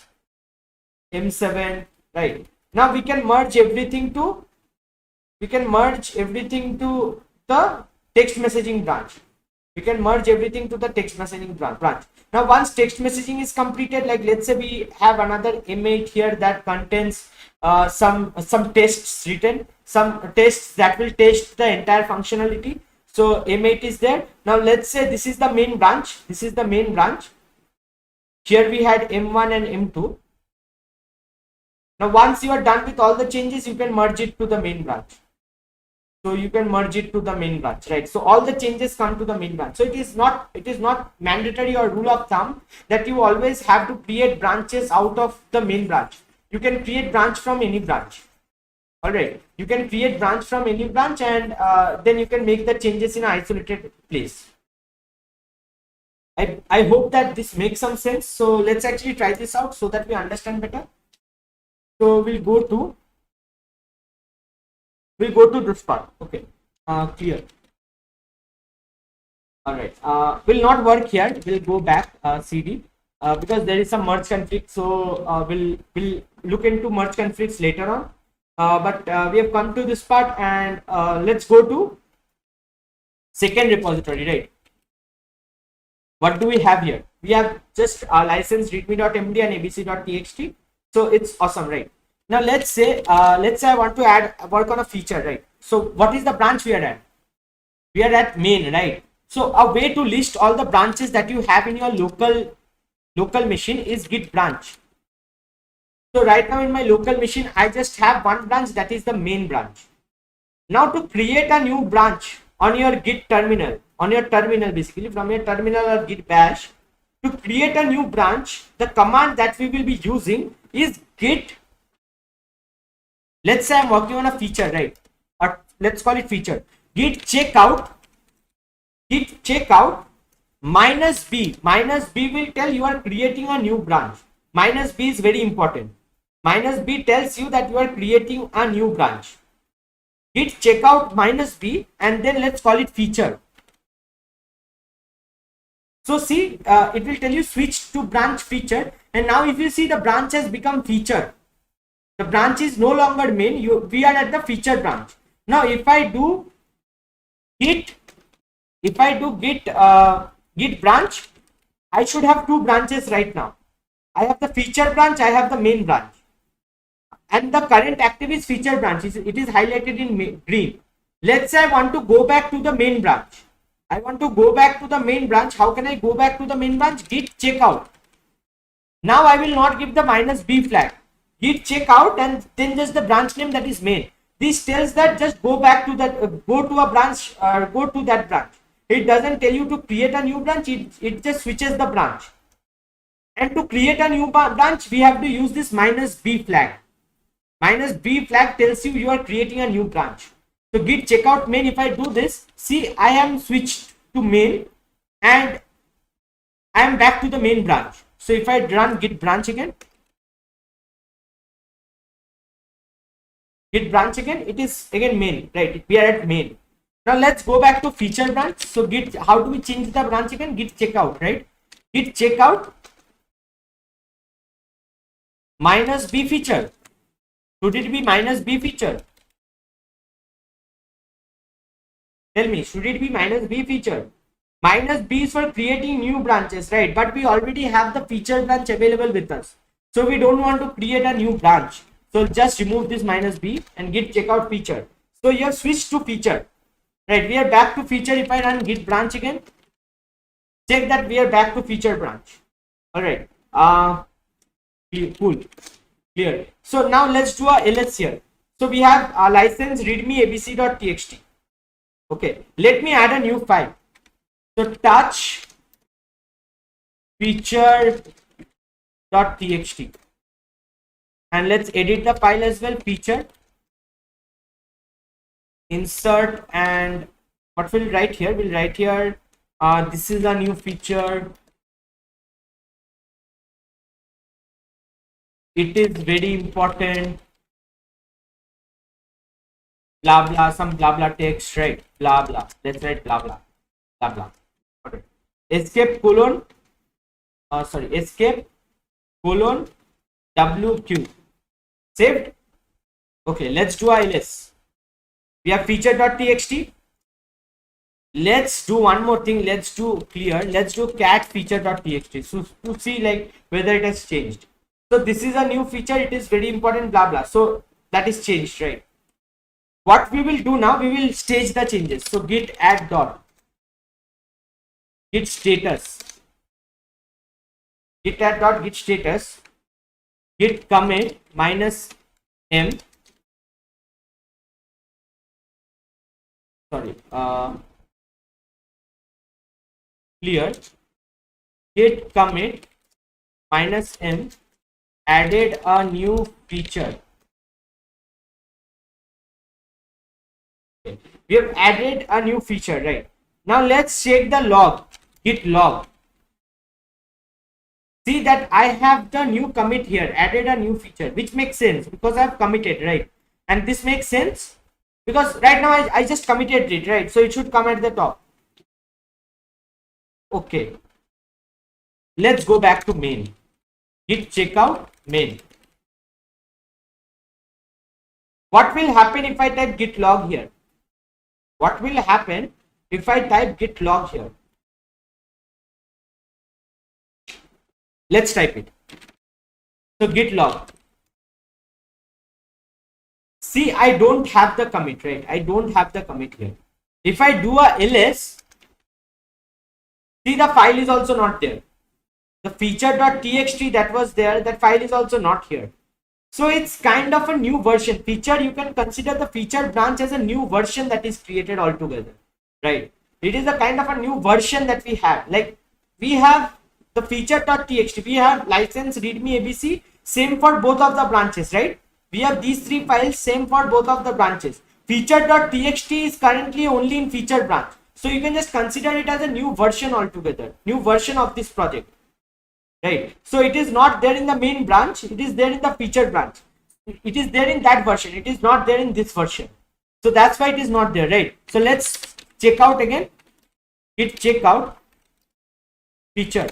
M7, right? Now we can merge everything to the text messaging branch. We can merge everything to the text messaging branch. Now once text messaging is completed, like let's say we have another M8 here that contains some tests written, some tests that will test the entire functionality. So M8 is there. Now let's say this is the main branch. This is the main branch. Here we had M1 and M2. Now once you are done with all the changes, you can merge it to the main branch. So you can merge it to the main branch, right? So all the changes come to the main branch. So it is not mandatory or rule of thumb that you always have to create branches out of the main branch. You can create branch from any branch. All right, you can create branch from any branch, and then you can make the changes in an isolated place. I hope that this makes some sense. So let's actually try this out so that we understand better. So we'll go to this part. Okay, clear. All right, will not work here. We'll go back cd because there is some merge conflict. So we'll look into merge conflicts later on. But we have come to this part, and let's go to second repository, right? What do we have here? We have just license readme.md and abc.txt. So it's awesome, right? Now let's say I want to work on a feature, right? So what is the branch we are at? We are at main, right? So a way to list all the branches that you have in your local machine is git branch. So right now in my local machine, I just have one branch, that is the main branch. Now to create a new branch on your git terminal, basically from your terminal or git bash, to create a new branch, the command that we will be using is git. Let's say I'm working on a feature, right? Or let's call it feature. Git checkout minus b. Minus b will tell you are creating a new branch. Minus b is very important. Minus b tells you that you are creating a new branch. Git checkout minus b, and then let's call it feature. So see, it will tell you switch to branch feature, and now if you see, the branch has become feature. The branch is no longer main. We are at the feature branch. Now if I do git branch, I should have two branches right now. I have the feature branch, I have the main branch, and the current active is feature branch. It is highlighted in green. Let's say I want to go back to the main branch. How can I go back to the main branch? Git checkout. Now I will not give the minus b flag. Git checkout and then just the branch name, that is main. This tells that just go back to that, go to a branch, go to that branch. It doesn't tell you to create a new branch. It just switches the branch. And to create a new branch, we have to use this minus b flag. Minus b flag tells you are creating a new branch. So git checkout main, if I do this, see, I am switched to main and I am back to the main branch. So if I run git branch again, it is again main, right? We are at main. Now let's go back to feature branch. So git, how do we change the branch again? Git checkout, right? Git checkout minus b feature. Should it be minus b feature? Tell me, should it be minus b feature? Minus b is for creating new branches, right? But we already have the feature branch available with us, so we don't want to create a new branch. So just remove this minus b and git checkout feature. So you have switched to feature, right? We are back to feature. If I run git branch again, check that we are back to feature branch. All right. Cool. Clear. So now let's do a ls here. So we have a license readme abc.txt. Okay, let me add a new file. So touch feature.txt, and let's edit the file as well. Feature, insert, and what we'll write here? We'll write here, this is a new feature. It is very important. Blah blah, some blah blah text, right? Blah blah. Let's write blah blah, blah blah. Okay. Escape colon, escape colon wq. Saved. Okay, let's do ls. We have feature.txt. let's do one more thing. Let's do cat feature.txt, so to see like whether it has changed. So this is a new feature, it is very important, blah blah. So that is changed, right? What we will do now, we will stage the changes. So git add dot git status, git add dot git status, git commit minus m, sorry, clear, git commit minus m, added a new feature. Okay. We have added a new feature, right? Now let's check the log, git log. See that I have the new commit here, added a new feature, which makes sense because I have committed, right? And this makes sense because right now I just committed it, right? So it should come at the top. Okay. Let's go back to main. Git checkout main. What will happen if I type git log here? What will happen if I type git log here? Let's type it. So git log. See, I don't have the commit, right? I don't have the commit here. If I do a ls, see the file is also not there. The feature.txt that was there, that file is also not here. So it's kind of a new version. Feature, you can consider the feature branch as a new version that is created altogether, right? It is a kind of a new version that we have. Like we have the feature.txt, we have license, readme, abc, same for both of the branches, right? We have these three files, same for both of the branches. Feature.txt is currently only in feature branch. So you can just consider it as a new version altogether, new version of this project. Right, so it is not there in the main branch, it is there in the feature branch. It is there in that version, it is not there in this version. So that's why it is not there, right? So let's check out again. Git checkout feature.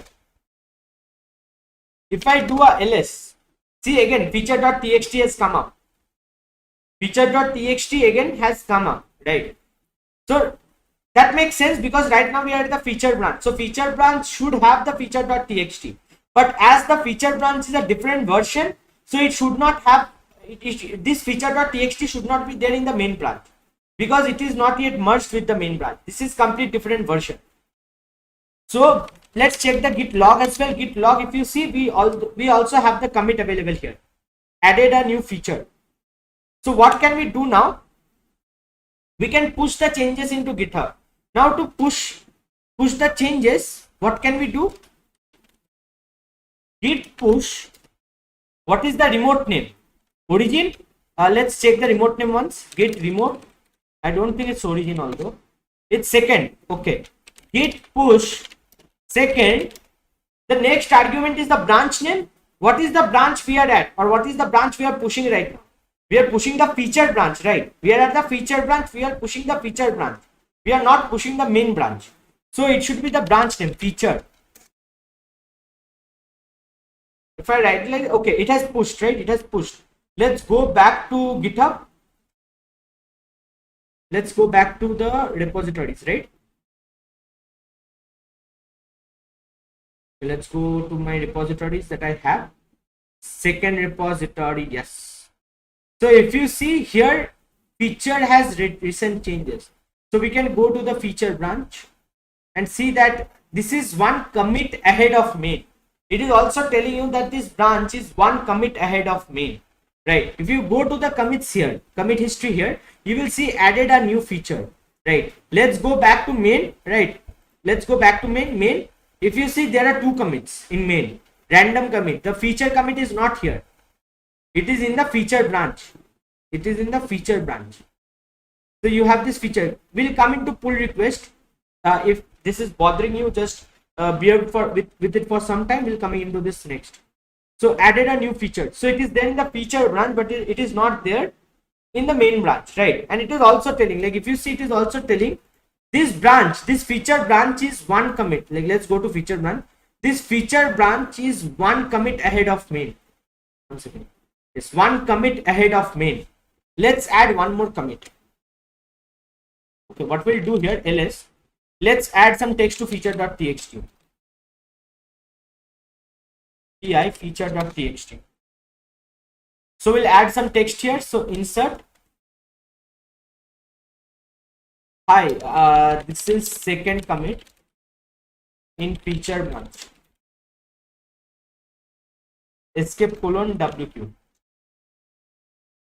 If I do a ls, see again feature.txt has come up. Feature.txt again has come up, right? So that makes sense because right now we are at the feature branch. So feature branch should have the feature.txt. But as the feature branch is a different version, so it should not have this feature.txt should not be there in the main branch because it is not yet merged with the main branch. This is complete different version. So let's check the git log as well. Git log, if you see, we also have the commit available here. Added a new feature. So what can we do now? We can push the changes into GitHub. Now to push the changes, what can we do? Git push. What is the remote name? Origin. Let's check the remote name once. Git remote. I don't think it's origin, although it's second. Okay. Git push second. The next argument is the branch name. What is the branch we are at, or what is the branch we are pushing right now? We are pushing the feature branch, right? We are at the feature branch. We are pushing the feature branch. We are not pushing the main branch. So it should be the branch name feature. If I write like, okay, it has pushed, right? It has pushed. Let's go back to GitHub. Let's go back to the repositories, right? Let's go to my repositories that I have. Second repository, yes. So if you see here, feature has recent changes. So we can go to the feature branch and see that this is one commit ahead of main. It is also telling you that this branch is one commit ahead of main, right? If you go to the commits here, commit history here, you will see added a new feature, right? Let's go back to main, right? Let's go back to main. If you see, there are two commits in main. Random commit. The feature commit is not here. It is in the feature branch. It is in the feature branch. So you have this feature. We'll come into pull request. If this is bothering you, just bear with it for some time. We'll coming into this next. So added a new feature. So it is there in the feature branch, but it is not there in the main branch, right? And it is also telling, like if you see, it is also telling this branch, this feature branch is one commit. Like let's go to feature branch. This feature branch is one commit ahead of main. One second. It's one commit ahead of main. Let's add one more commit. Okay, what we'll do here, ls, let's add some text to feature.txt. pi feature.txt. So we'll add some text here. So insert. Hi, this is second commit in feature branch. Escape colon WQ.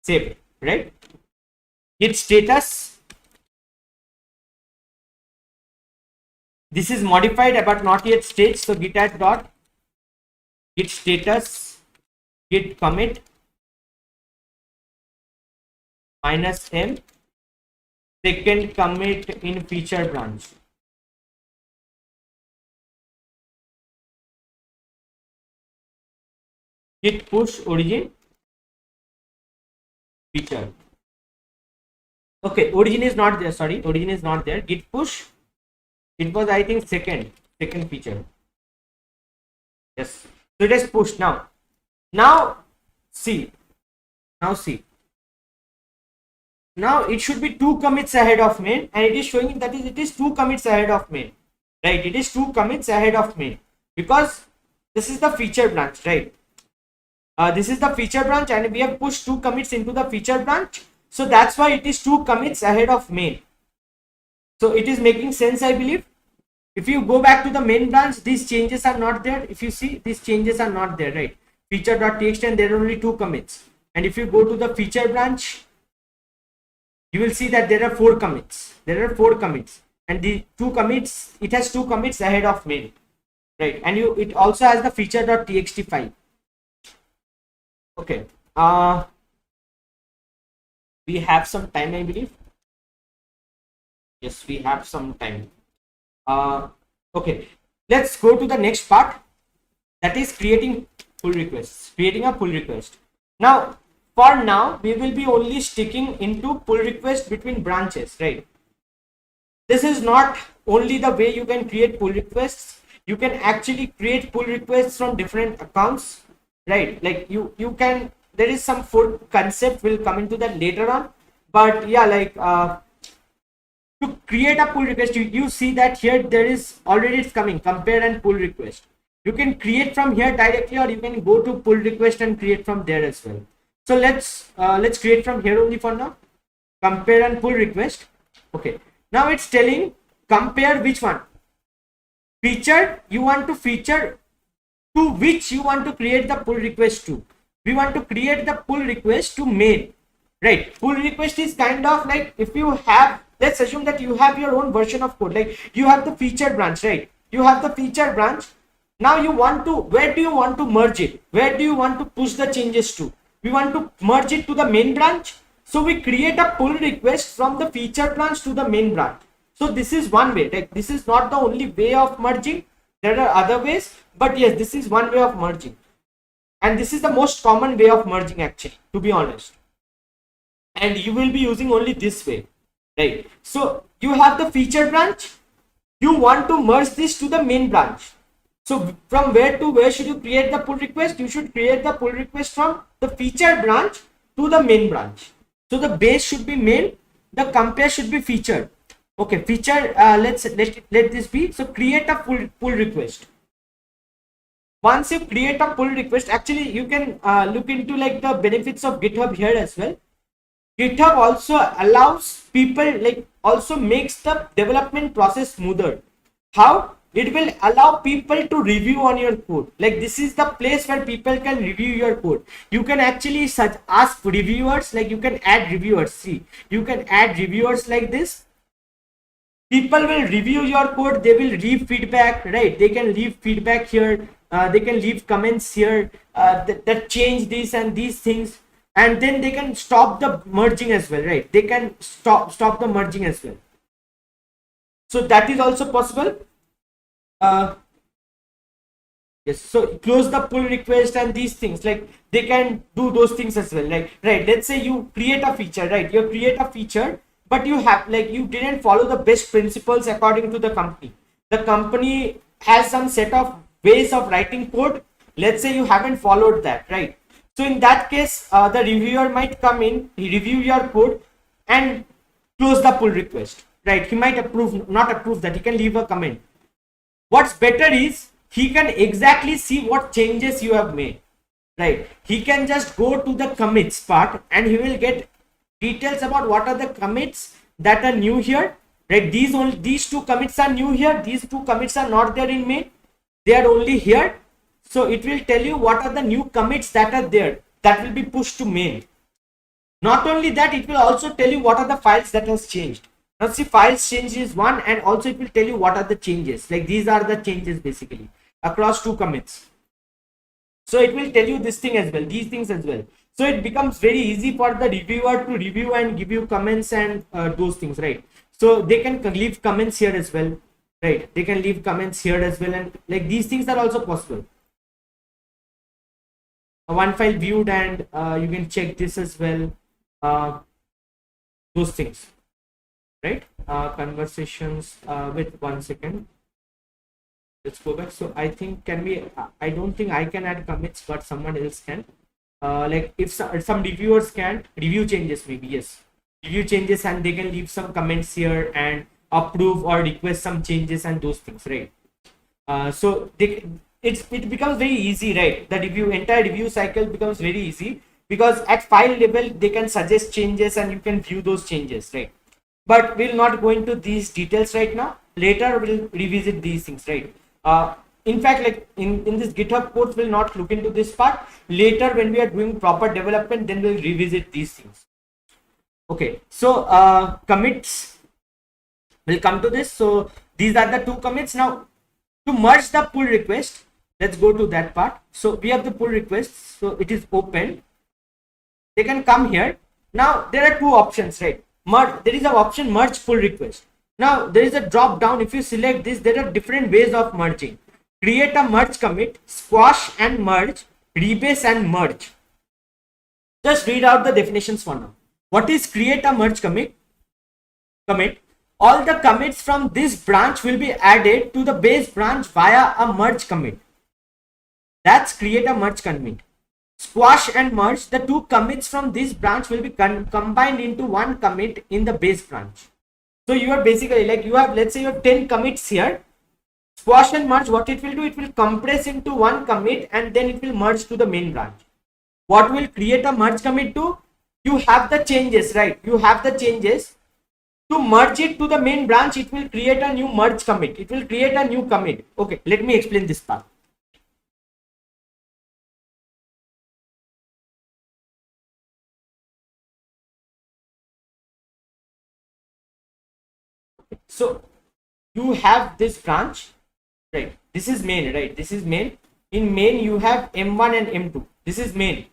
Save, right? Git status. This is modified but not yet staged. So git add dot git status git commit -m second commit in feature branch. Git push origin feature. Okay, origin is not there. Sorry, origin is not there. Git push. It was, I think, second feature. Yes. So it is pushed now. Now see. Now it should be 2 commits ahead of main, and it is showing that it is 2 commits ahead of main. Right? It is 2 commits ahead of main because this is the feature branch, right? This is the feature branch, and we have pushed 2 commits into the feature branch. So that's why it is 2 commits ahead of main. So it is making sense, I believe. If you go back to the main branch, these changes are not there. If you see, these changes are not there, right? Feature.txt, and there are only 2 commits. And if you go to the feature branch, you will see that there are 4 commits. And the 2 commits, it has 2 commits ahead of main, right? And it also has the feature.txt file. Okay. We have some time, I believe. Yes, we have some time. Okay, let's go to the next part, that is creating pull requests. Creating a pull request. Now, for now, we will be only sticking into pull request between branches, right? This is not only the way you can create pull requests. You can actually create pull requests from different accounts, right? Like you can. There is some full concept. We'll come into that later on. But yeah, like to create a pull request, you see that here there is already, it's coming, compare and pull request. You can create from here directly, or you can go to pull request and create from there as well. So let's create from here only for now. Compare and pull request. Okay, now it's telling compare which one feature you want to feature to which you want to create the pull request to. We want to create the pull request to main, right? Pull request is kind of like, if you have, let's assume that you have your own version of code, like you have the feature branch, right? You have the feature branch. Now you want to, where do you want to merge it? Where do you want to push the changes to? We want to merge it to the main branch. So we create a pull request from the feature branch to the main branch. So this is one way. Like this is not the only way of merging. There are other ways, but yes, this is one way of merging. And this is the most common way of merging, actually, to be honest. And you will be using only this way, right? So you have the feature branch. You want to merge this to the main branch. So from where to where should you create the pull request? You should create the pull request from the feature branch to the main branch. So the base should be main, the compare should be featured. Okay, feature, let this be. So create a pull request. Once you create a pull request, actually you can look into like the benefits of GitHub here as well. GitHub also allows people, like also makes the development process smoother. How? It will allow people to review on your code. Like this is the place where people can review your code. You can actually ask reviewers, like you can add reviewers. See, you can add reviewers like this. People will review your code. They will leave feedback, right? They can leave feedback here. They can leave comments here that change this and these things. And then they can stop the merging as well, right? They can stop the merging as well. So that is also possible. Yes, so close the pull request and these things, like they can do those things as well. Like, right, let's say you create a feature, right? You create a feature, but you have, like, you didn't follow the best principles according to the company. The company has some set of ways of writing code. Let's say you haven't followed that, right? So in that case, the reviewer might come in, review your code and close the pull request, right? He might approve, not approve that, he can leave a comment. What's better is he can exactly see what changes you have made, right? He can just go to the commits part and he will get details about what are the commits that are new here, right? These two commits are new here, these two commits are not there in main, they are only here. So it will tell you what are the new commits that are there that will be pushed to main. Not only that, it will also tell you what are the files that has changed. Now see, files change is one, and also it will tell you what are the changes, like these are the changes basically across two commits. So it will tell you this thing as well, these things as well. So it becomes very easy for the reviewer to review and give you comments and those things, right? So they can leave comments here as well, right? They can leave comments here as well, and like these things are also possible. One file viewed, and you can check this as well, those things, right? Conversations with 1 second, let's go back. So I think I don't think I can add commits, but someone else can. Like if some reviewers can review changes, maybe, yes, review changes, and they can leave some comments here and approve or request some changes and those things, right? So it becomes very easy, right? The entire review cycle becomes very easy because at file level they can suggest changes and you can view those changes, right? But we'll not go into these details right now. Later we'll revisit these things, right? In fact, like in this GitHub course, we'll not look into this part. Later when we are doing proper development, then we'll revisit these things. Okay, so commits, we'll come to this. So these are the two commits. Now to merge the pull request, let's go to that part. So we have the pull request, so it is open. They can come here. Now there are two options, right? There is an option merge pull request. Now there is a drop down. If you select this, there are different ways of merging. Create a merge commit, squash and merge, rebase and merge. Just read out the definitions for now. What is create a merge commit? All the commits from this branch will be added to the base branch via a merge commit. That's create a merge commit. Squash and merge, the two commits from this branch will be combined into one commit in the base branch. So you are basically like, you have, let's say you have 10 commits here. Squash and merge, what it will do, it will compress into one commit and then it will merge to the main branch. What will create a merge commit do? You have the changes, right? You have the changes. To merge it to the main branch, it will create a new merge commit. It will create a new commit. Okay, let me explain this part. So you have this branch, right? This is main, right? This is main. In main you have M1 and M2. This is main.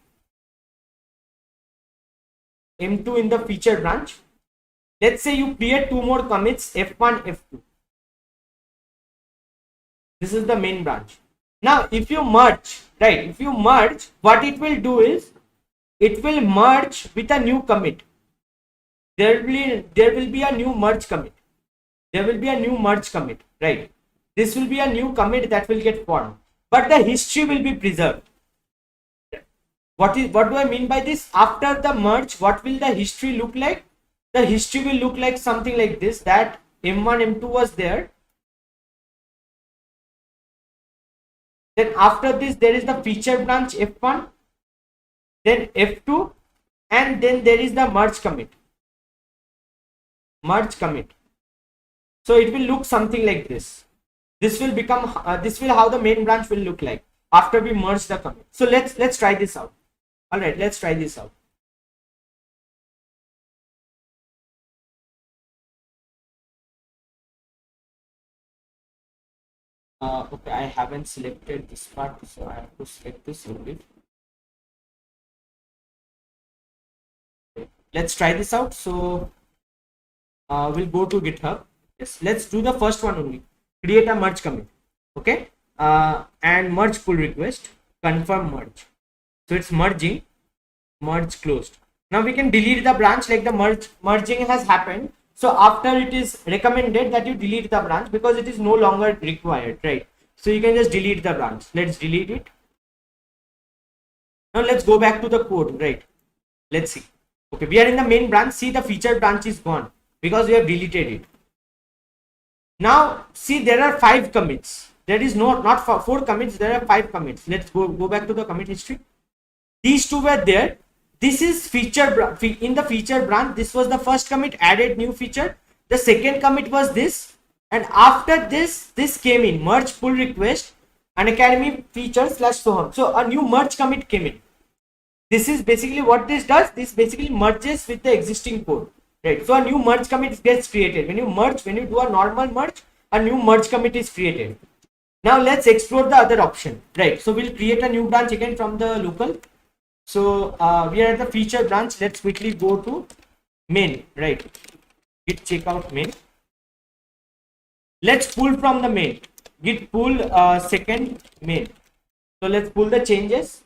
M2 in the feature branch. Let's say you create two more commits, F1, F2. This is the main branch. Now if you merge, right? If you merge, what it will do is it will merge with a new commit. There will be a new merge commit. There will be a new merge commit, right? This will be a new commit that will get formed, but the history will be preserved. What do I mean by this? After the merge, what will the history look like? The history will look like something like this, that M1, M2 was there. Then after this, there is the feature branch F1, then F2, and then there is the merge commit. Merge commit. So it will look something like this. This will become how the main branch will look like after we merge the commit. So let's try this out. All right, let's try this out. Okay, I haven't selected this part, so I have to select this only. Okay, let's try this out. So we'll go to GitHub. Yes, let's do the first one only. Create a merge commit. Okay, and merge pull request, confirm merge. So it's merging, merge closed. Now we can delete the branch, like the merging has happened. So after it is recommended that you delete the branch because it is no longer required, right? So you can just delete the branch. Let's delete it. Now let's go back to the code, right? Let's see. Okay, we are in the main branch. See, the feature branch is gone because we have deleted it. Now see, there are 5 commits. There is not 4 commits, there are 5 commits. Let's go back to the commit history. These two were there. This is feature in the feature branch. This was the first commit, added new feature. The second commit was this, and after this came in merge pull request Unacademy feature / Soham. So a new merge commit came in. This is basically what this does. This basically merges with the existing code, right? So a new merge commit gets created. When you do a normal merge, a new merge commit is created. Now let's explore the other option, right? So we'll create a new branch again from the local. So we are at the feature branch. Let's quickly go to main, right? Git checkout main. Let's pull from the main. Git pull second main. So let's pull the changes.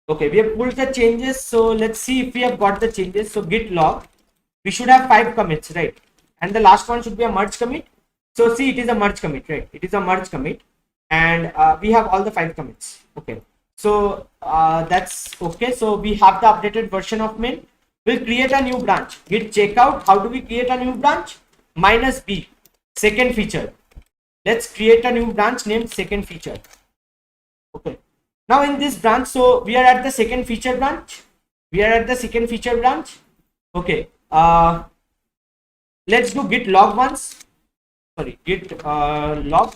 Okay, we have pulled the changes. So let's see if we have got the changes. So git log. We should have 5 commits, right? And the last one should be a merge commit. So see, it is a merge commit, right? It is a merge commit, and we have all the 5 commits. Okay. So that's okay. So we have the updated version of main. We'll create a new branch. Git checkout. How do we create a new branch? -b, second feature. Let's create a new branch named second feature. Okay. Now in this branch, so we are at the second feature branch. Okay. Let's do git log once. Sorry, git log.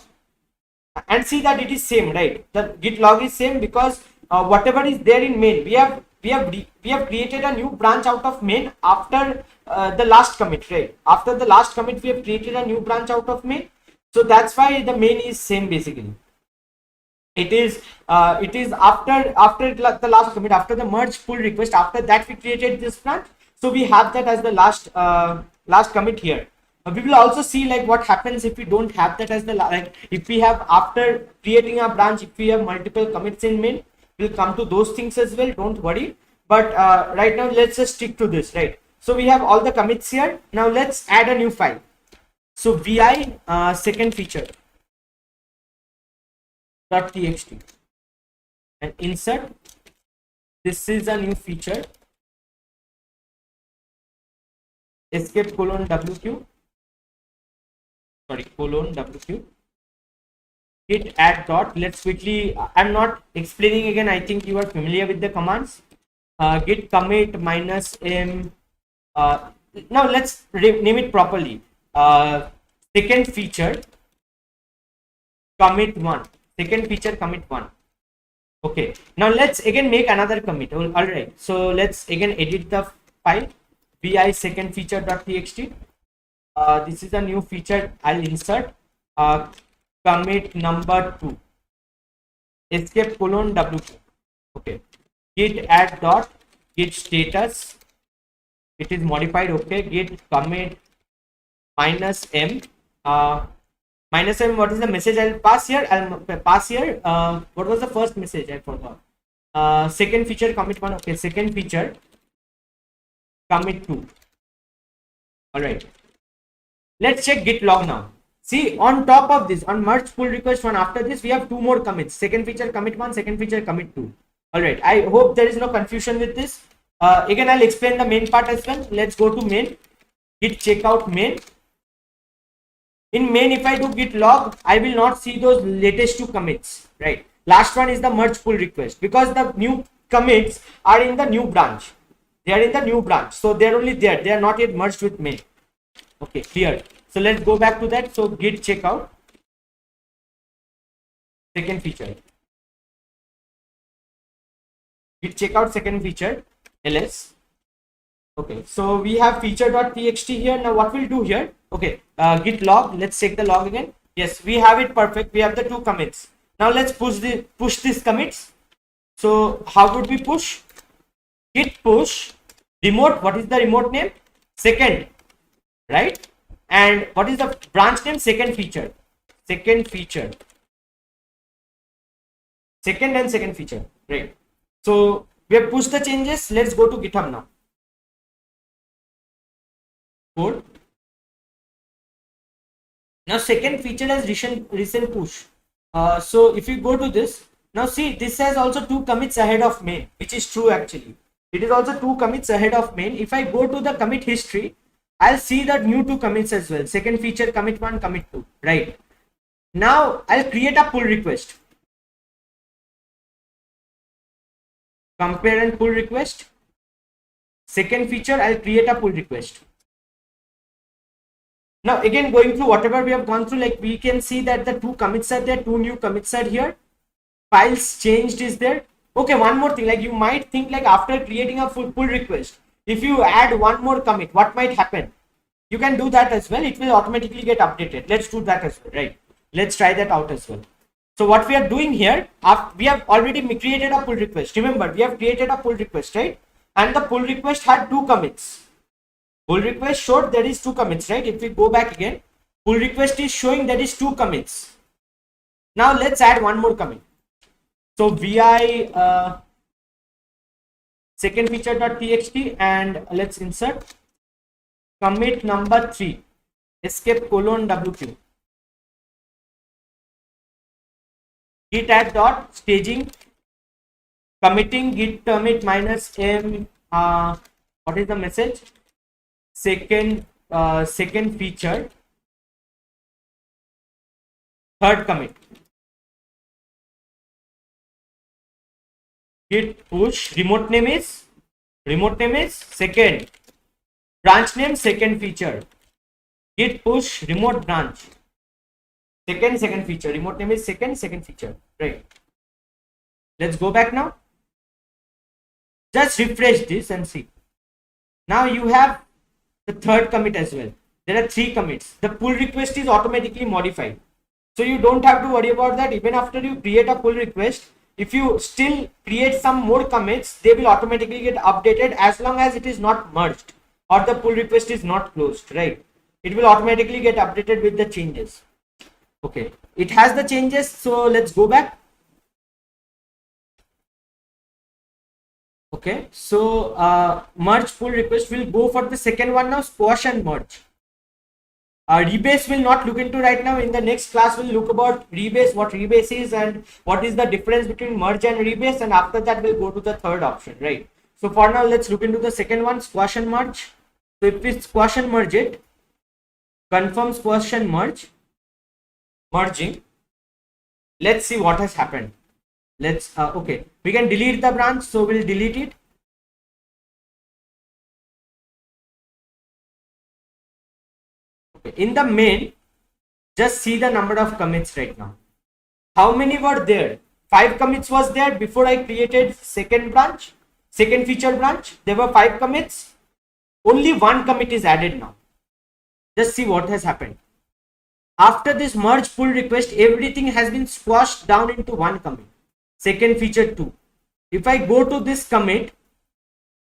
And see that it is same, right? The git log is same because whatever is there in main, we have created a new branch out of main after the last commit, right? After the last commit, we have created a new branch out of main. So that's why the main is same basically. It is after the last commit, after the merge pull request. After that, we created this branch. So we have that as the last commit here. We will also see like what happens if we don't have that as the if we have, after creating a branch, if we have multiple commits in main, we'll come to those things as well, don't worry. But right now let's just stick to this, right? So we have all the commits here. Now let's add a new file. So vi second feature .txt and insert. This is a new feature, escape :wq, sorry, :wq, git add dot. Let's quickly, I'm not explaining again, I think you are familiar with the commands. Git commit -m. Now let's name it properly. Second feature commit 1. Second feature commit 1. Okay. Now let's again make another commit. All right. So let's again edit the file. vi second feature.txt. This is a new feature. I'll insert commit number 2. Escape :wq. Okay. Git add dot git status. It is modified. Okay. Git commit -m. -m, what is the message I'll pass here? What was the first message? I forgot. Second feature commit 1. Okay, second feature commit 2. All right. Let's check git log now. See, on top of this, on merge pull request 1, after this we have 2 more commits. Second feature commit 1, second feature commit 2. All right. I hope there is no confusion with this. Again, I'll explain the main part as well. Let's go to main. Git checkout main. In main, if I do git log, I will not see those latest 2 commits, right? Last one is the merge pull request, because the new commits are in the new branch. They are in the new branch, so they are only there. They are not yet merged with main. Okay, clear. So let's go back to that. So git checkout second feature. Git checkout second feature ls. Okay, so we have feature.txt here. Now what we'll do here? Okay, git log. Let's check the log again. Yes, we have it perfect. We have the 2 commits. Now let's push these commits. So how would we push? Git push remote. What is the remote name? Second, right? And what is the branch name? Second feature. Second feature. Second and second feature. Right. So we have pushed the changes. Let's go to GitHub now. Code. Now second feature has recent push. So if you go to this, now see, this has also 2 commits ahead of main, which is true actually. It is also 2 commits ahead of main. If I go to the commit history, I'll see the new two commits as well. Second feature, commit 1, commit 2, right? Now I'll create a pull request. Compare and pull request. Second feature, I'll create a pull request. Now again, going through whatever we have gone through, like we can see that the two commits are there, two new commits are here. Files changed is there. Okay, one more thing, like you might think like after creating a full pull request, if you add one more commit, what might happen? You can do that as well. It will automatically get updated. Let's do that as well, right? Let's try that out as well. So what we are doing here, we have already created a pull request. Remember, we have created a pull request, right? And the pull request had two commits. Pull request showed there is two commits, right? If we go back again, pull request is showing there is two commits. Now let's add one more commit. So vi second feature.txt and let's insert commit number 3 escape colon wq. Git add dot staging committing git commit minus m what is the message? Second feature third commit. Git push remote name is second, branch name second feature. Git push remote branch second feature, remote name is second feature, right? Let's go back now. Just refresh this and see. Now you have the third commit as well. There are three commits. The pull request is automatically modified, so you don't have to worry about that. Even after you create a pull request, if you still create some more commits, they will automatically get updated as long as it is not merged or the pull request is not closed, right? It will automatically get updated with the changes. Okay, it has the changes, so let's go back. Okay, so merge pull request, will go for the second one now, squash and merge. Rebase will not look into right now. In the next class we'll look about rebase, what rebase is and what is the difference between merge and rebase, and after that we'll go to the third option, right? So for now let's look into the second one, squash and merge. So if we squash and merge it, confirm squash and merge, merging, let's see what has happened. Let's okay, we can delete the branch, so we'll delete it. In the main, just see the number of commits right now. How many were there? 5 commits was there before I created second feature branch. There were 5 commits. Only 1 commit is added now. Just see what has happened. After this merge pull request, everything has been squashed down into 1 commit. Second feature 2. If I go to this commit,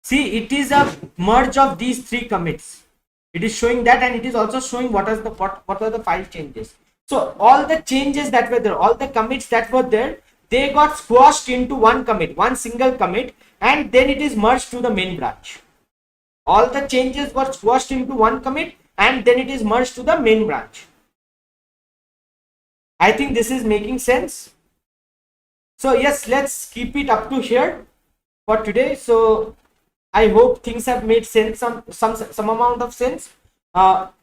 see, it is a merge of these 3 commits. It is showing that, and it is also showing what are the file changes. So all the changes that were there, all the commits that were there, they got squashed into 1 commit, one single commit, and then it is merged to the main branch. All the changes were squashed into 1 commit and then it is merged to the main branch. I think this is making sense. So yes, let's keep it up to here for today. So I hope things have made sense, some amount of sense.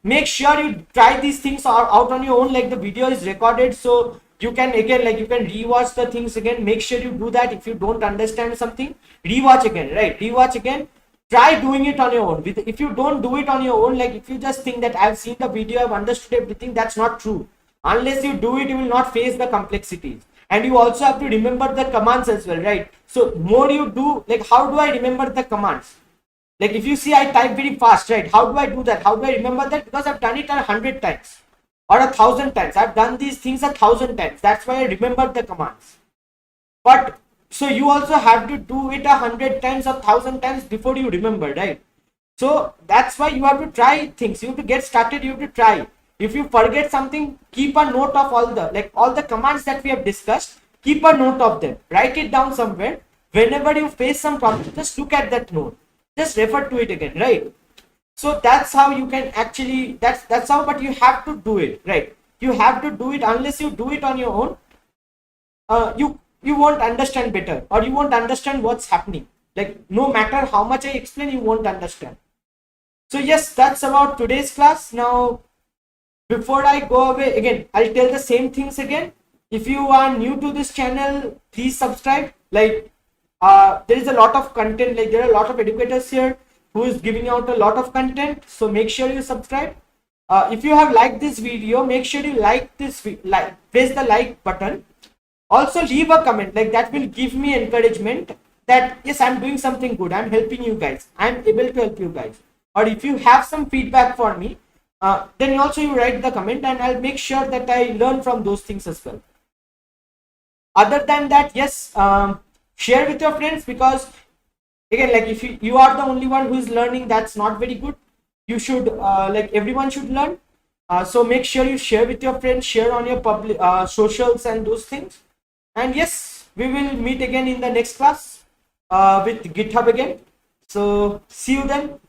Make sure you try these things out on your own. Like the video is recorded, so you can again, like you can rewatch the things again. Make sure you do that. If you don't understand something, rewatch again, right? Rewatch again. Try doing it on your own. If you don't do it on your own, like if you just think that I've seen the video, I've understood everything, that's not true. Unless you do it, you will not face the complexities. And you also have to remember the commands as well, right? So more you do, like how do I remember the commands? Like if you see I type very fast, right? How do I do that? How do I remember that? Because I've done it 100 times or 1,000 times. I've done these things 1,000 times. That's why I remember the commands. But so you also have to do it 100 times or 1,000 times before you remember, right? So that's why you have to try things. You have to get started. You have to try. If you forget something, keep a note of all the commands that we have discussed. Keep a note of them. Write it down somewhere. Whenever you face some problem, just look at that note. Just refer to it again, right? So that's how you can actually, that's how, but you have to do it, right? You have to do it. Unless you do it on your own, you won't understand better, or you won't understand what's happening. Like no matter how much I explain, you won't understand. So yes, that's about today's class. Now, before I go away, again, I'll tell the same things again. If you are new to this channel, please subscribe. Like, there is a lot of content, like there are a lot of educators here who is giving out a lot of content. So make sure you subscribe. If you have liked this video, make sure you like this, press the like button. Also leave a comment, like that will give me encouragement that yes, I'm doing something good, I'm helping you guys, I'm able to help you guys. Or if you have some feedback for me, then also you write the comment and I'll make sure that I learn from those things as well. Other than that, yes, share with your friends, because again, like if you are the only one who is learning, that's not very good. You should like everyone should learn. So make sure you share with your friends, share on your public socials and those things. And yes, we will meet again in the next class with GitHub again. So see you then.